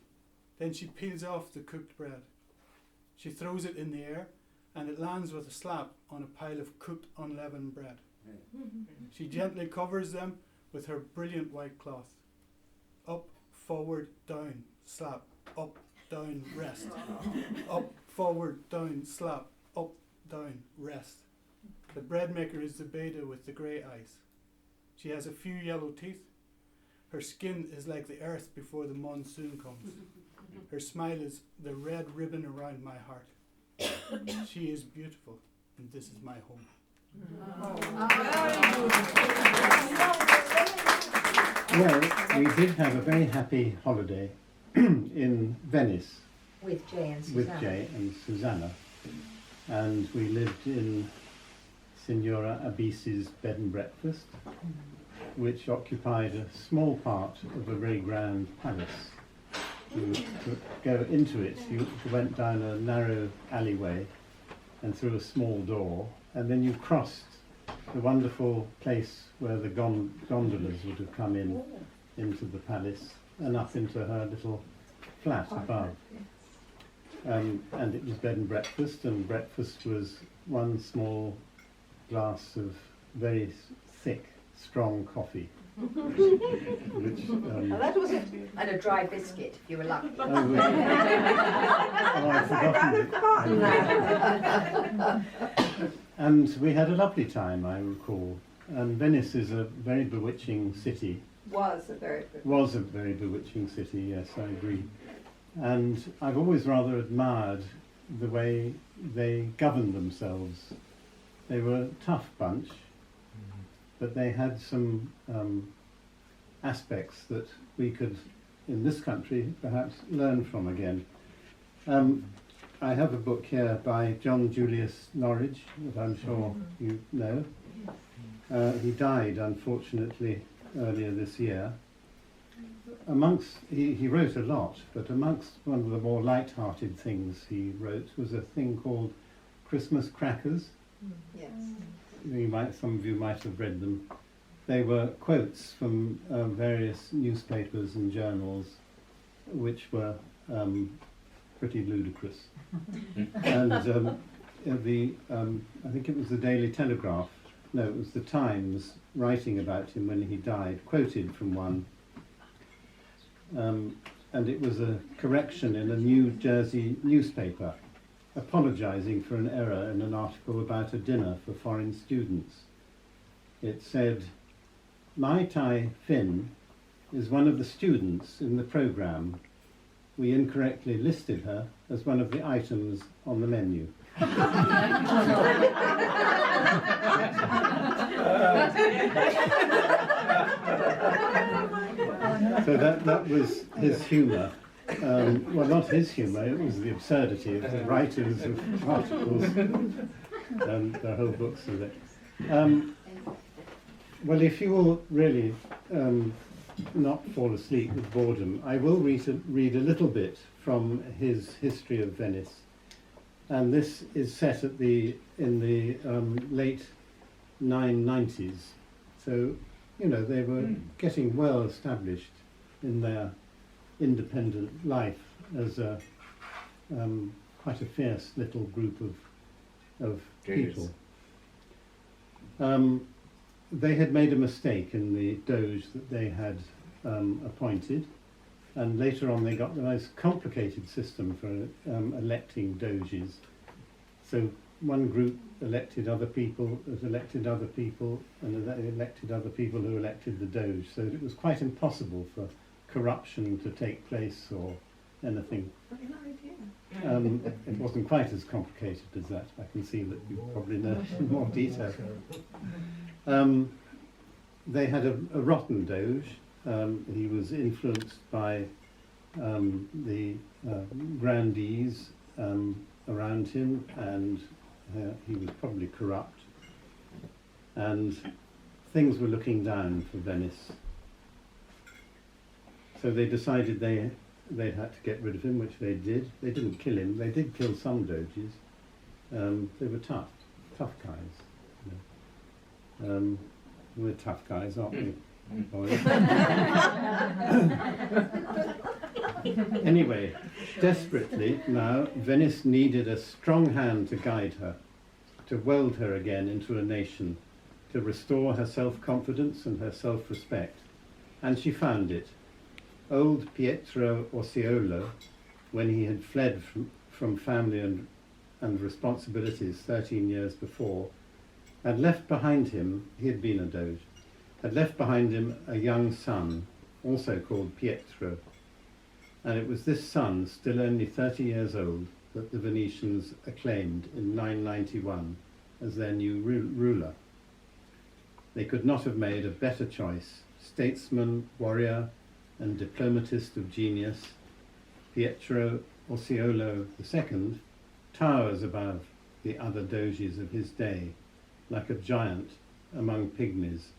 Then she peels off the cooked bread. She throws it in the air, and it lands with a slap on a pile of cooked unleavened bread. She gently covers them with her brilliant white cloth. Up, forward, down, slap, up, down, rest. Up, forward, down, slap, up, down, rest. The bread maker is the Beda with the grey eyes. She has a few yellow teeth. Her skin is like the earth before the monsoon comes. Her smile is the red ribbon around my heart. She is beautiful, and this is my home. Well, we did have a very happy holiday in Venice With Jay and Suzanna. with Jay and Suzanna, and we lived in Signora Abisi's bed and breakfast, which occupied a small part of a very grand palace. To go into it, you went down a narrow alleyway and through a small door, and then you crossed the wonderful place where the gondolas would have come into the palace and up into her little flat above. And it was bed and breakfast was one small glass of very thick, strong coffee. Which, And that was it. And a dry biscuit, if you were lucky. Oh, really? Oh, I'd forgotten it. And we had a lovely time, I recall. And Venice is a very bewitching city. Was a very bewitching city, yes, I agree. And I've always rather admired the way they governed themselves. They were a tough bunch, but they had some aspects that we could, in this country, perhaps learn from again. I have a book here by John Julius Norwich, that I'm sure you know. He died, unfortunately, earlier this year. He wrote a lot, but amongst one of the more light-hearted things he wrote was a thing called Christmas Crackers. Yes. Some of you might have read them. They were quotes from various newspapers and journals, which were pretty ludicrous. And I think it was the Daily Telegraph, no, it was the Times, writing about him when he died, quoted from one. And it was a correction in a New Jersey newspaper, apologising for an error in an article about a dinner for foreign students. It said, Mai Tai Finn is one of the students in the programme. We incorrectly listed her as one of the items on the menu. So that was his humour. Well, not his humour, it was the absurdity of the writers of articles and their whole books of it. Well, if you will really not fall asleep with boredom, I will read a little bit from his History of Venice. And this is set in the late 990s. So you know, they were getting well established in their independent life as a quite a fierce little group of people. They had made a mistake in the Doge that they had appointed, and later on they got the most complicated system for electing Doges. So one group elected other people, and elected other people who elected the Doge. So it was quite impossible for corruption to take place or anything. It wasn't quite as complicated as that. I can see that you probably know in more detail. They had a rotten Doge. He was influenced by the grandees around him, and he was probably corrupt. And things were looking down for Venice. So they decided they had to get rid of him, which they did. They didn't kill him. They did kill some Doges. They were tough guys. You know. We're tough guys, aren't we? Boys? Anyway, desperately now, Venice needed a strong hand to guide her, to weld her again into a nation, to restore her self-confidence and her self-respect. And she found it. Old Pietro Orseolo, when he had fled from family and responsibilities 13 years before, had left behind him, he had been a Doge, had left behind him a young son, also called Pietro. And it was this son, still only 30 years old, that the Venetians acclaimed in 991 as their new ruler. They could not have made a better choice. Statesman, warrior, and diplomatist of genius, Pietro Orseolo II towers above the other Doges of his day, like a giant among pygmies.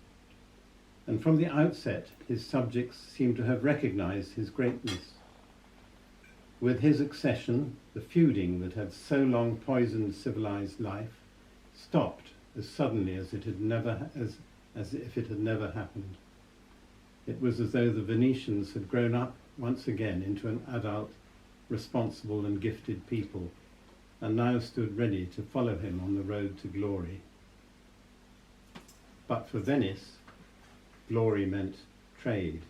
And from the outset, his subjects seem to have recognized his greatness. With his accession, the feuding that had so long poisoned civilized life stopped as suddenly as if it had never happened. It was as though the Venetians had grown up once again into an adult, responsible and gifted people, and now stood ready to follow him on the road to glory. But for Venice, glory meant trade.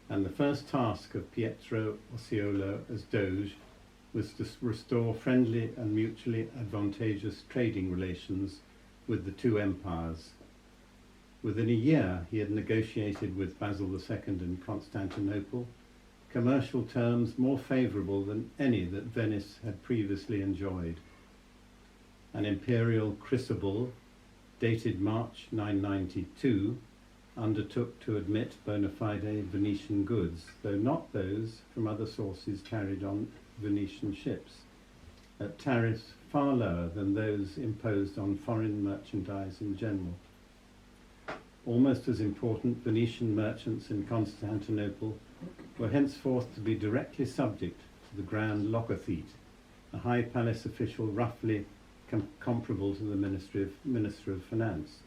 And the first task of Pietro Orseolo as Doge was to restore friendly and mutually advantageous trading relations with the two empires. Within a year, he had negotiated with Basil II in Constantinople commercial terms more favourable than any that Venice had previously enjoyed. An imperial crucible, dated March 992, undertook to admit bona fide Venetian goods, though not those from other sources carried on Venetian ships, at tariffs far lower than those imposed on foreign merchandise in general. Almost as important, Venetian merchants in Constantinople were henceforth to be directly subject to the Grand Locothete, a high palace official roughly comparable to the Minister of Finance.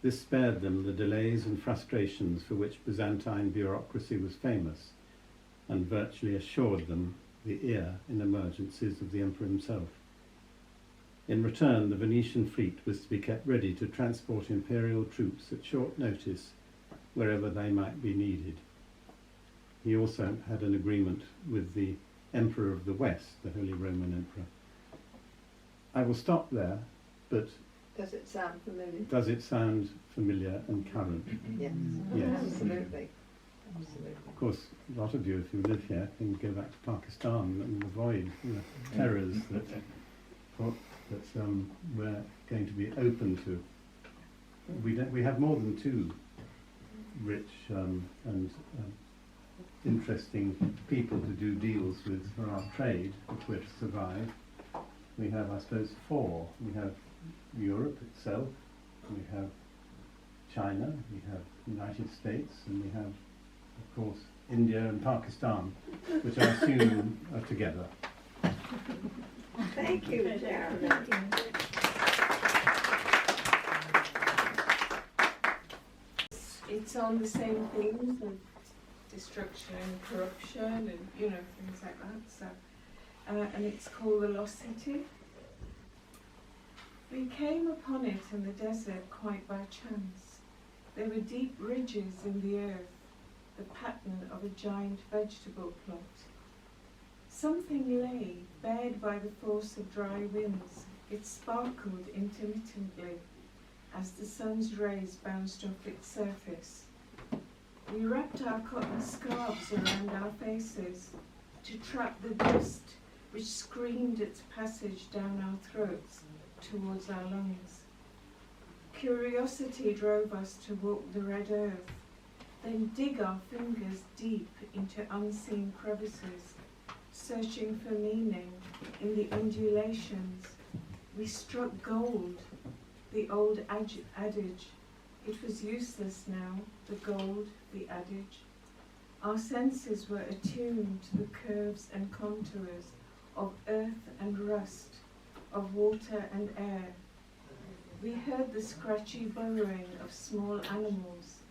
This spared them the delays and frustrations for which Byzantine bureaucracy was famous, and virtually assured them the ear in emergencies of the emperor himself. In return, the Venetian fleet was to be kept ready to transport imperial troops at short notice wherever they might be needed. He also had an agreement with the Emperor of the West, the Holy Roman Emperor. I will stop there, but does it sound familiar? Does it sound familiar and current? Yes. Yes. Absolutely. Absolutely. Of course, a lot of you, if you live here, can go back to Pakistan and avoid the terrors that we're going to be open to. We have more than two rich and interesting people to do deals with for our trade, if we're to survive. We have, I suppose, four. We have Europe itself, we have China, we have the United States, and we have, of course, India and Pakistan, which I assume are together. Thank you, Sharon. it's on the same themes of destruction and corruption and, you know, things like that. So, and it's called The Lost City. We came upon it in the desert quite by chance. There were deep ridges in the earth, the pattern of a giant vegetable plot. Something lay, bared by the force of dry winds. It sparkled intermittently as the sun's rays bounced off its surface. We wrapped our cotton scarves around our faces to trap the dust which screamed its passage down our throats towards our lungs. Curiosity drove us to walk the red earth, then dig our fingers deep into unseen crevices, searching for meaning in the undulations. We struck gold, the old adage. It was useless now, the gold, the adage. Our senses were attuned to the curves and contours of earth and rust, of water and air. We heard the scratchy burrowing of small animals.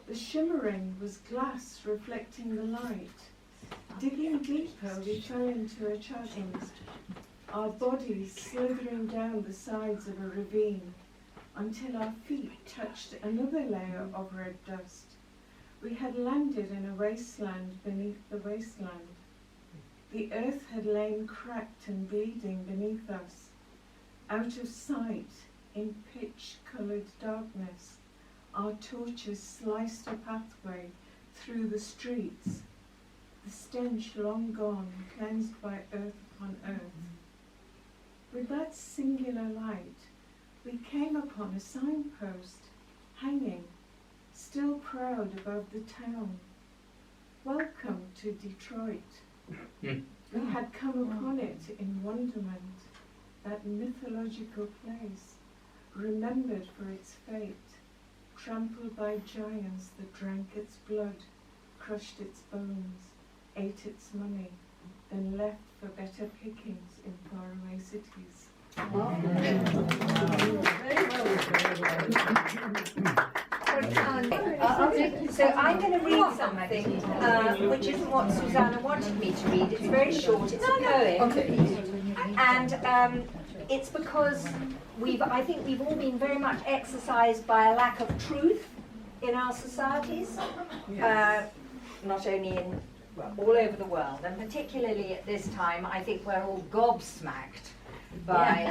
The shimmering was glass reflecting the light. Digging deeper, we fell into a chasm, our bodies slithering down the sides of a ravine until our feet touched another layer of red dust. We had landed in a wasteland beneath the wasteland. The earth had lain cracked and bleeding beneath us. Out of sight, in pitch-coloured darkness, our torches sliced a pathway through the streets, the stench long gone, cleansed by earth upon earth. With that singular light, we came upon a signpost hanging, still proud above the town. Welcome to Detroit. We had come upon it in wonderment, that mythological place, remembered for its fate, trampled by giants that drank its blood, crushed its bones, ate its money, then left for better pickings in faraway cities. So I'm going to read something which isn't what Suzanna wanted me to read. It's very short. It's a poem. And it's because I think we've all been very much exercised by a lack of truth in our societies, not only in, well, all over the world, and particularly at this time, I think we're all gobsmacked by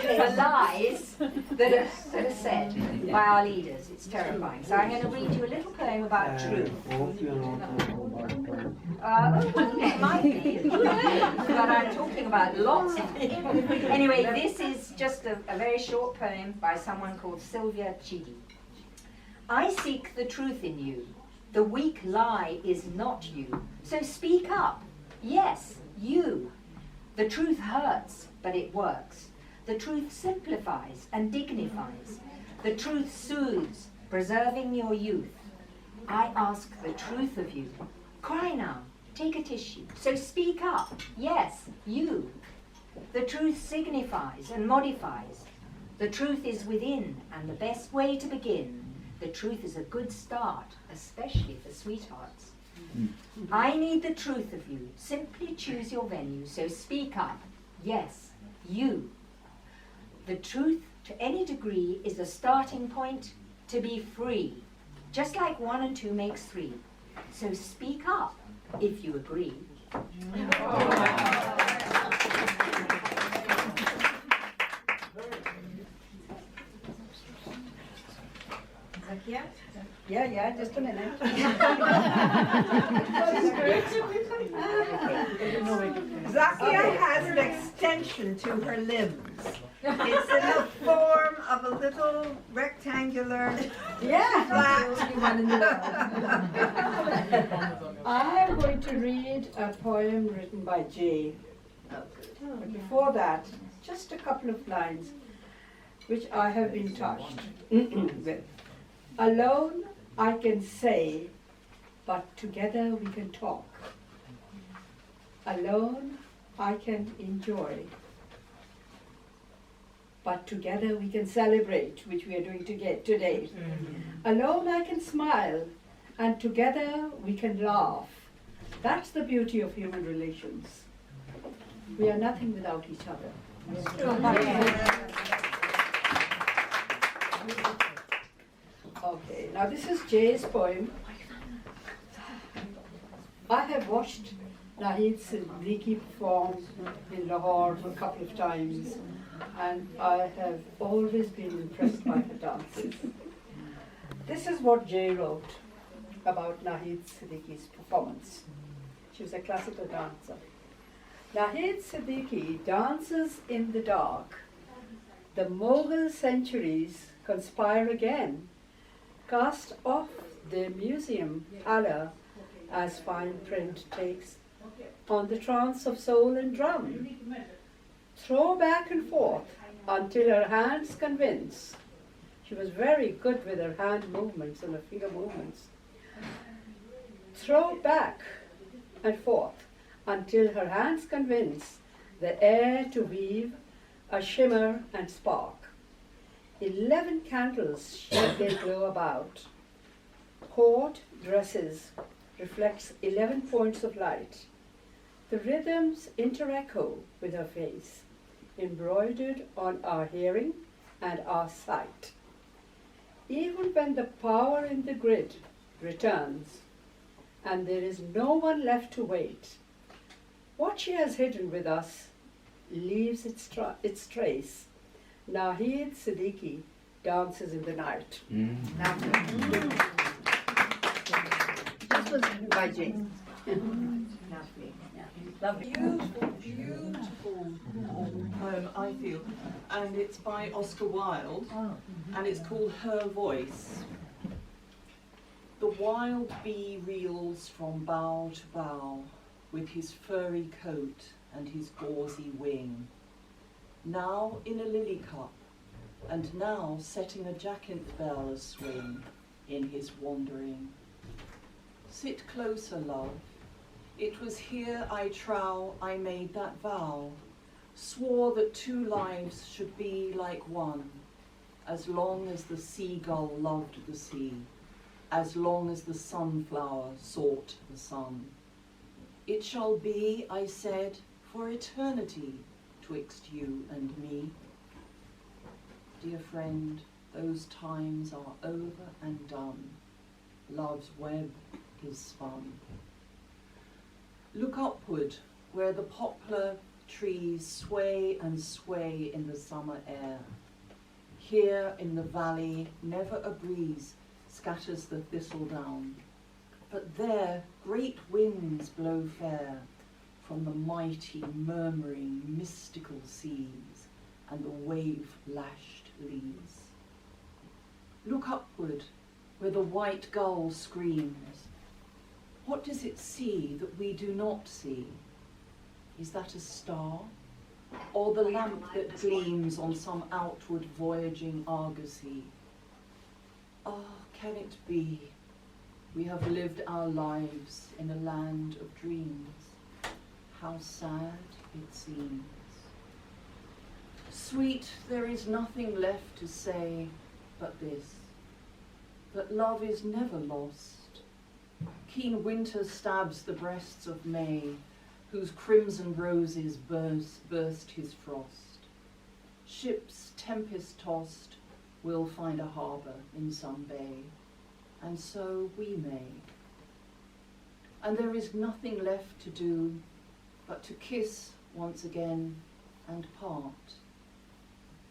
the lies that are said by our leaders. It's terrifying. So I'm going to read you a little poem about truth. It might be, but I'm talking about lots of people. Anyway, this is just a very short poem by someone called Sylvia Chidi. I seek the truth in you. The weak lie is not you. So speak up. Yes, you. The truth hurts, but it works. The truth simplifies and dignifies. The truth soothes, preserving your youth. I ask the truth of you. Cry now, take a tissue. So speak up. Yes, you. The truth signifies and modifies. The truth is within, and the best way to begin. The truth is a good start, especially for sweethearts. I need the truth of you. Simply choose your venue, so speak up. Yes, you. The truth, to any degree, is a starting point to be free. Just like 1 and 2 makes 3. So speak up if you agree. Yeah, just a minute. Zakia has an extension to her limbs. It's in the form of a little rectangular flat. I am going to read a poem written by Jay. But before that, just a couple of lines which I have been touched with. Alone I can say, but together we can talk. Alone I can enjoy, but together we can celebrate, which we are doing today. Alone I can smile, and together we can laugh. That's the beauty of human relations. We are nothing without each other. Okay, now this is Jay's poem. I have watched Nahid Siddiqui perform in Lahore a couple of times, and I have always been impressed by her dances. This is what Jay wrote about Nahid Siddiqui's performance. She was a classical dancer. Nahid Siddiqui dances in the dark. The Mughal centuries conspire again, cast off the museum pallor as fine print takes on the trance of soul and drum. Throw back and forth until her hands convince. She was very good with her hand movements and her finger movements. Throw back and forth until her hands convince the air to weave a shimmer and spark. 11 candles shed their glow about. Court dresses reflects 11 points of light. The rhythms inter-echo with her face, embroidered on our hearing and our sight. Even when the power in the grid returns, and there is no one left to wait, what she has hidden with us leaves its trace. Nahid Siddiqui dances in the night. This was by Jane. Lovely. Beautiful, beautiful poem, I feel. And it's by Oscar Wilde, and it's called Her Voice. The wild bee reels from bough to bough, with his furry coat and his gauzy wing, now in a lily cup, and now setting a jacinth bell a-swing in his wandering. Sit closer, love. It was here, I trow, I made that vow, swore that 2 lives should be like one, as long as the seagull loved the sea, as long as the sunflower sought the sun. It shall be, I said, for eternity twixt you and me. Dear friend, those times are over and done. Love's web is spun. Look upward, where the poplar trees sway and sway in the summer air. Here in the valley, never a breeze scatters the thistledown, but there great winds blow fair from the mighty, murmuring, mystical seas and the wave-lashed leas. Look upward, where the white gull screams. What does it see that we do not see? Is that a star, or the lamp that gleams on some outward voyaging argosy? Ah, can it be we have lived our lives in a land of dreams? How sad it seems. Sweet, there is nothing left to say but this, that love is never lost. Keen winter stabs the breasts of May, whose crimson roses burst his frost. Ships tempest-tossed will find a harbour in some bay, and so we may. And there is nothing left to do but to kiss once again and part.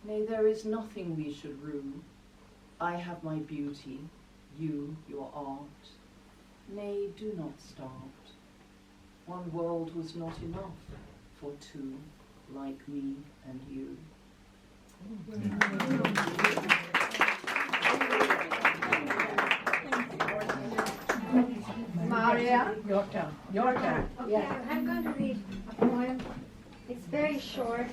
Nay, there is nothing we should rue. I have my beauty, you your art. Nay, do not start. One world was not enough for 2 like me and you. Maria, your turn. Your turn. Okay, Yeah. I'm going to read a poem. It's very short.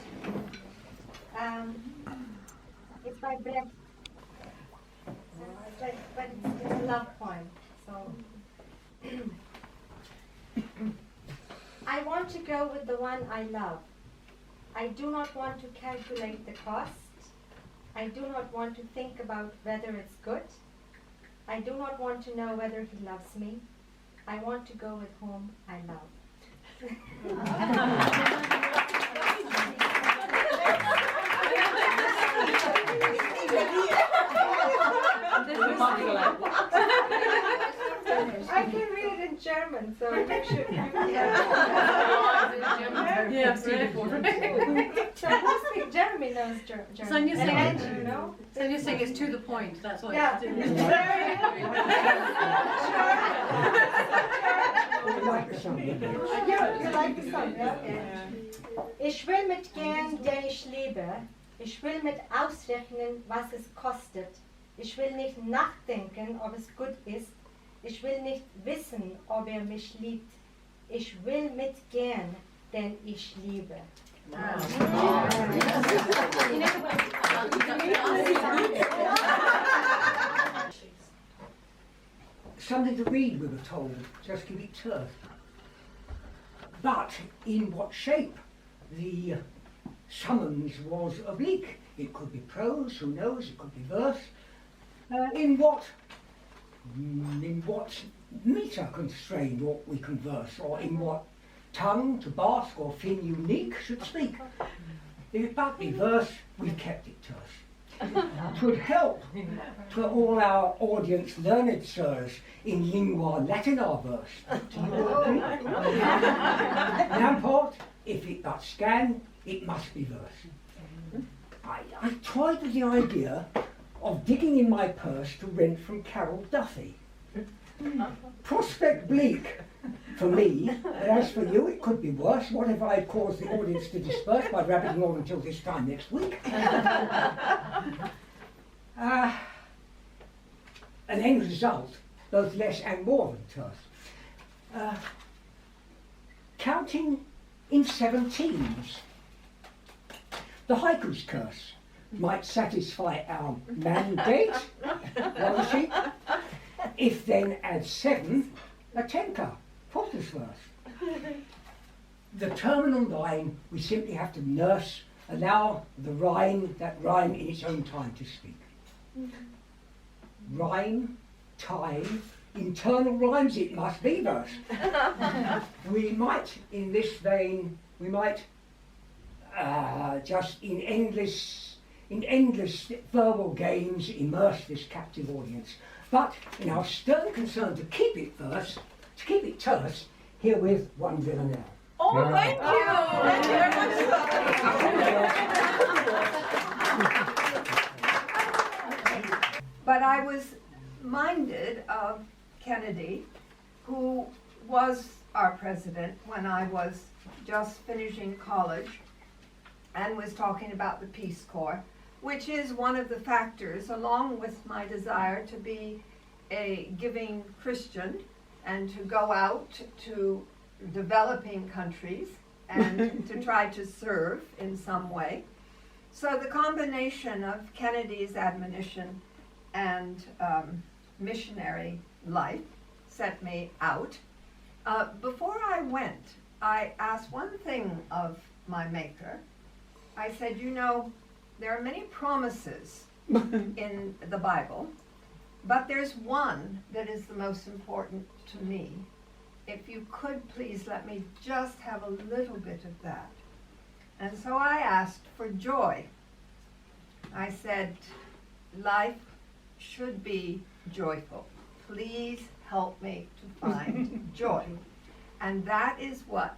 It's by Brett. But it's a love poem. So I want to go with the one I love. I do not want to calculate the cost. I do not want to think about whether it's good. I do not want to know whether he loves me. I want to go with whom I love. I can read it in German, so you should. Yeah, Who speaks German knows German. Sonia And saying, you know? Sonia saying it's to the point. That's what. Yeah. You like the song? You like the song, yeah? Okay. Ich will mitgehen, denn ich liebe. Ich will mit ausrechnen, was es kostet. Ich will nicht nachdenken, ob es gut ist. Ich will nicht wissen, ob mich liebt. Ich will mitgehen, denn ich liebe. Something to read, we were told, just give it turf. But in what shape? The summons was oblique. It could be prose, who knows, it could be verse. In what metre constrained ought we converse, or in what tongue to Basque or Finn unique should speak? If it but be verse, we've kept it terse. 'Twould help to all our audience learned sirs in lingua latina verse. N'importe, if it but scan, it must be verse. I tried with the idea of digging in my purse to rent from Carol Duffy. Prospect bleak for me, but as for you, it could be worse. What if I had caused the audience to disperse by rabbiting on until this time next week? An end result, both less and more than terse. Counting in 17s. The haiku's curse might satisfy our mandate, won't she? If then add 7, a tenka, Potter's verse. The terminal line we simply have to nurse, allow the rhyme, that rhyme in its own time to speak. Rhyme, time, internal rhymes, it must be verse. We might, in this vein, we might just in endless verbal games immerse this captive audience. But in our stern concern to keep it verse, to keep it terse, herewith one villanelle. Oh, thank you! Thank you very much. But I was minded of Kennedy, who was our president when I was just finishing college and was talking about the Peace Corps, which is one of the factors, along with my desire to be a giving Christian and to go out to developing countries and to try to serve in some way. So the combination of Kennedy's admonition and missionary life set me out. Before I went, I asked one thing of my maker. I said, you know, there are many promises in the Bible, but there's one that is the most important to me. If you could please let me just have a little bit of that. And so I asked for joy. I said, life should be joyful. Please help me to find joy. And that is what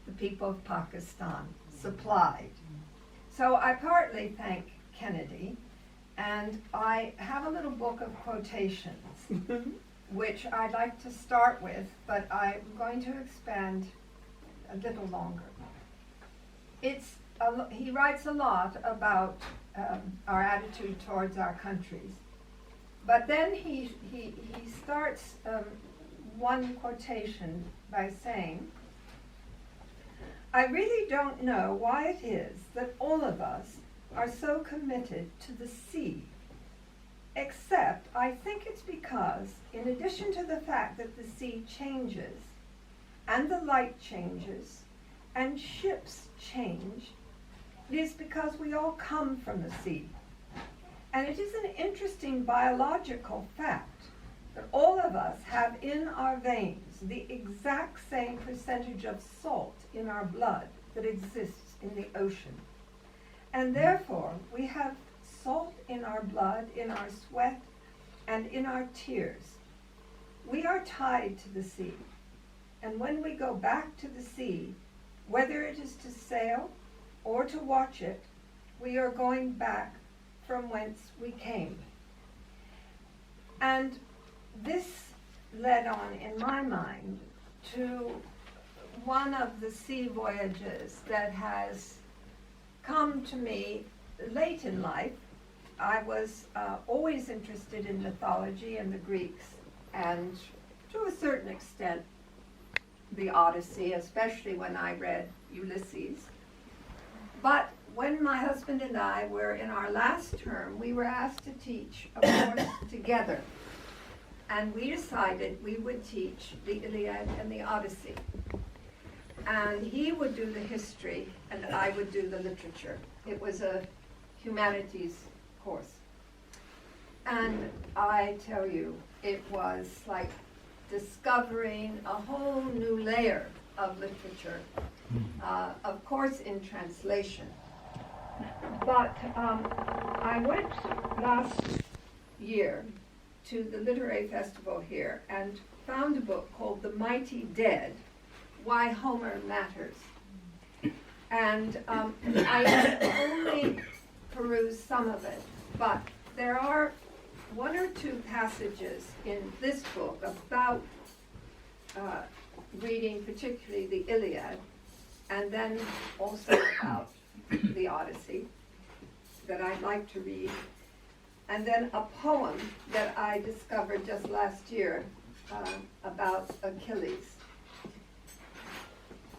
the people of Pakistan supplied. So I partly thank Kennedy, and I have a little book of quotations, which I'd like to start with, but I'm going to expand a little longer. He writes a lot about our attitude towards our countries, but then he starts one quotation by saying, I really don't know why it is that all of us are so committed to the sea, except I think it's because, in addition to the fact that the sea changes, and the light changes, and ships change, it is because we all come from the sea. And it is an interesting biological fact that all of us have in our veins the exact same percentage of salt in our blood that exists in the ocean. And therefore, we have salt in our blood, in our sweat, and in our tears. We are tied to the sea. And when we go back to the sea, whether it is to sail or to watch it, we are going back from whence we came. And this led on, in my mind, to one of the sea voyages that has come to me late in life. I was always interested in mythology and the Greeks, and to a certain extent, the Odyssey, especially when I read Ulysses. But when my husband and I were in our last term, we were asked to teach a course together. And we decided we would teach the Iliad and the Odyssey. And he would do the history, and I would do the literature. It was a humanities course. And I tell you, it was like discovering a whole new layer of literature, of course in translation. But I went last year to the literary festival here and found a book called The Mighty Dead, Why Homer Matters. And I only perused some of it, but there are one or two passages in this book about reading particularly the Iliad, and then also about the Odyssey that I'd like to read, and then a poem that I discovered just last year about Achilles.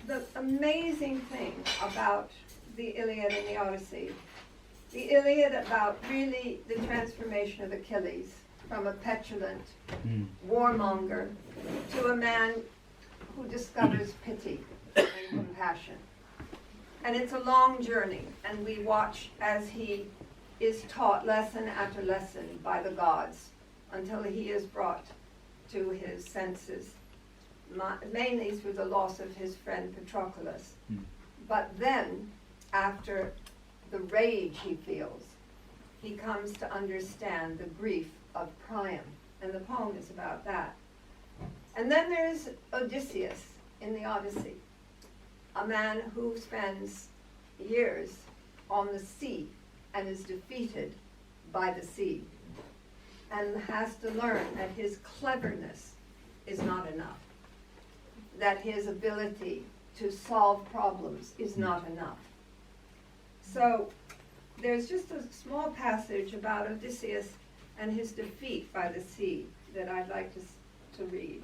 The amazing thing about the Iliad and the Odyssey, the Iliad about really the transformation of Achilles from a petulant warmonger to a man who discovers pity and compassion. And it's a long journey, and we watch as he is taught lesson after lesson by the gods until he is brought to his senses, mainly through the loss of his friend Patroclus. But then, after the rage he feels, he comes to understand the grief of Priam, and the poem is about that. And then there's Odysseus in the Odyssey, a man who spends years on the sea and is defeated by the sea, and has to learn that his cleverness is not enough, that his ability to solve problems is not enough. So there's just a small passage about Odysseus and his defeat by the sea that I'd like to read.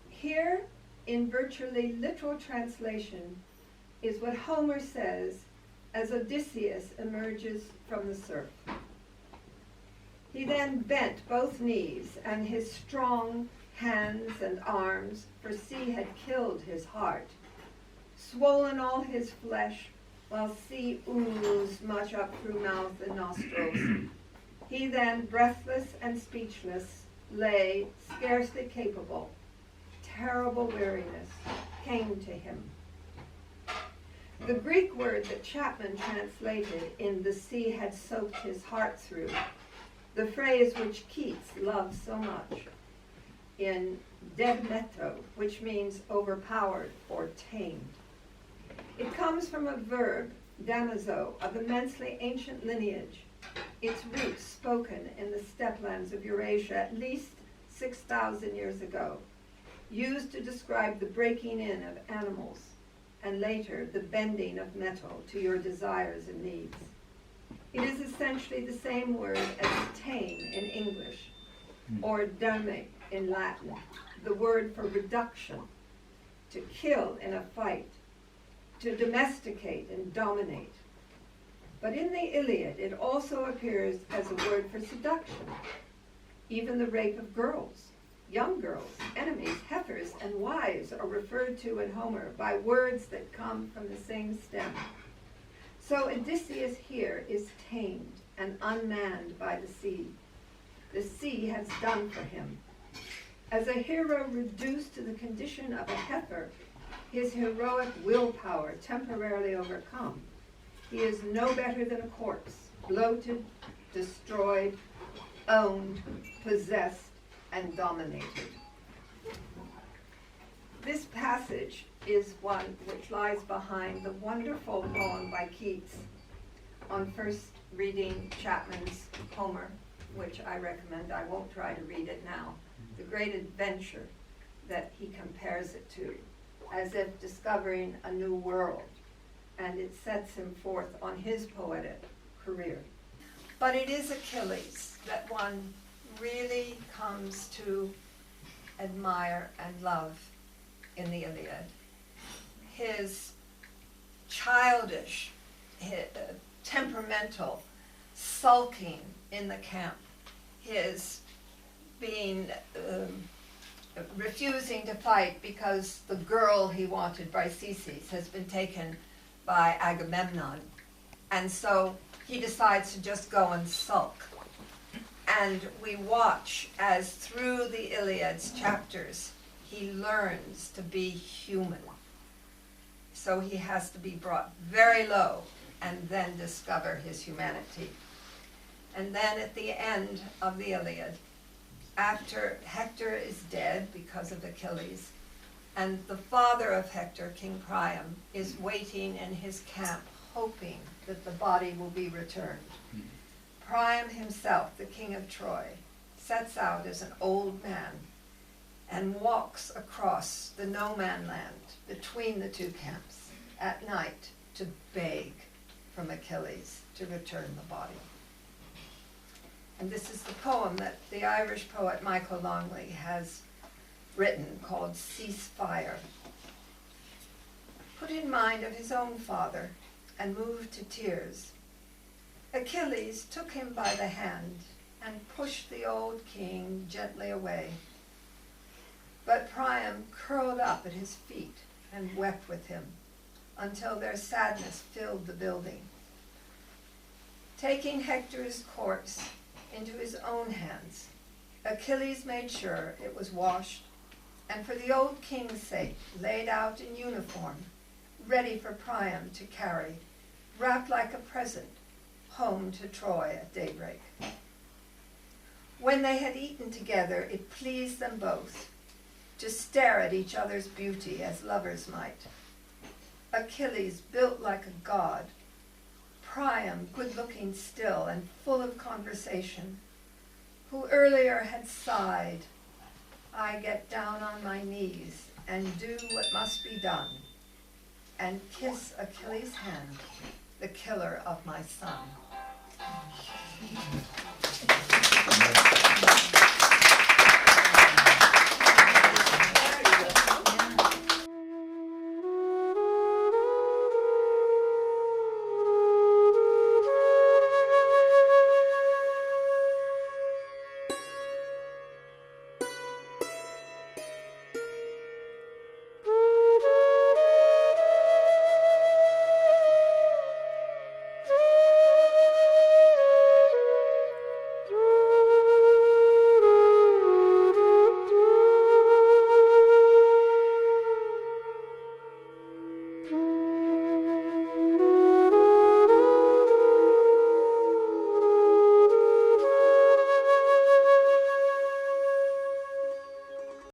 Here, in virtually literal translation, is what Homer says as Odysseus emerges from the surf. He then bent both knees, and his strong hands and arms, for sea had killed his heart, swollen all his flesh, while sea oozed much up through mouth and nostrils. He then, breathless and speechless, lay, scarcely capable. Terrible weariness came to him. The Greek word that Chapman translated in "the sea had soaked his heart through," the phrase which Keats loves so much, in "degmeto," which means overpowered or tamed. It comes from a verb, damazo, of immensely ancient lineage, its roots spoken in the steppelands of Eurasia at least 6,000 years ago, used to describe the breaking in of animals, and later the bending of metal to your desires and needs. It is essentially the same word as tame in English, or dame in Latin, the word for reduction, to kill in a fight, to domesticate and dominate. But in the Iliad, it also appears as a word for seduction, even the rape of girls, young girls, enemies, heifers, and wives are referred to in Homer by words that come from the same stem. So Odysseus here is tamed and unmanned by the sea. The sea has done for him. As a hero reduced to the condition of a heifer, his heroic willpower temporarily overcome, he is no better than a corpse, bloated, destroyed, owned, possessed, and dominated. This passage is one which lies behind the wonderful poem by Keats on first reading Chapman's Homer, which I recommend. I won't try to read it now. The great adventure that he compares it to, as if discovering a new world, and it sets him forth on his poetic career. But it is Achilles that one really comes to admire and love in the Iliad. His childish, temperamental, sulking in the camp, his being refusing to fight because the girl he wanted, Briseis, has been taken by Agamemnon, and so he decides to just go and sulk. And we watch as through the Iliad's chapters he learns to be human. So he has to be brought very low and then discover his humanity. And then at the end of the Iliad, after Hector is dead because of Achilles, and the father of Hector, King Priam, is waiting in his camp, hoping that the body will be returned. Priam himself, the king of Troy, sets out as an old man and walks across the no-man land between the two camps at night to beg from Achilles to return the body. And this is the poem that the Irish poet Michael Longley has written called Cease Fire. Put in mind of his own father and moved to tears, Achilles took him by the hand and pushed the old king gently away. But Priam curled up at his feet and wept with him until their sadness filled the building. Taking Hector's corpse into his own hands, Achilles made sure it was washed, and for the old king's sake laid out in uniform, ready for Priam to carry, wrapped like a present, home to Troy at daybreak. When they had eaten together, it pleased them both to stare at each other's beauty as lovers might. Achilles built like a god, Priam good-looking still and full of conversation, who earlier had sighed, I get down on my knees and do what must be done, and kiss Achilles' hand, the killer of my son.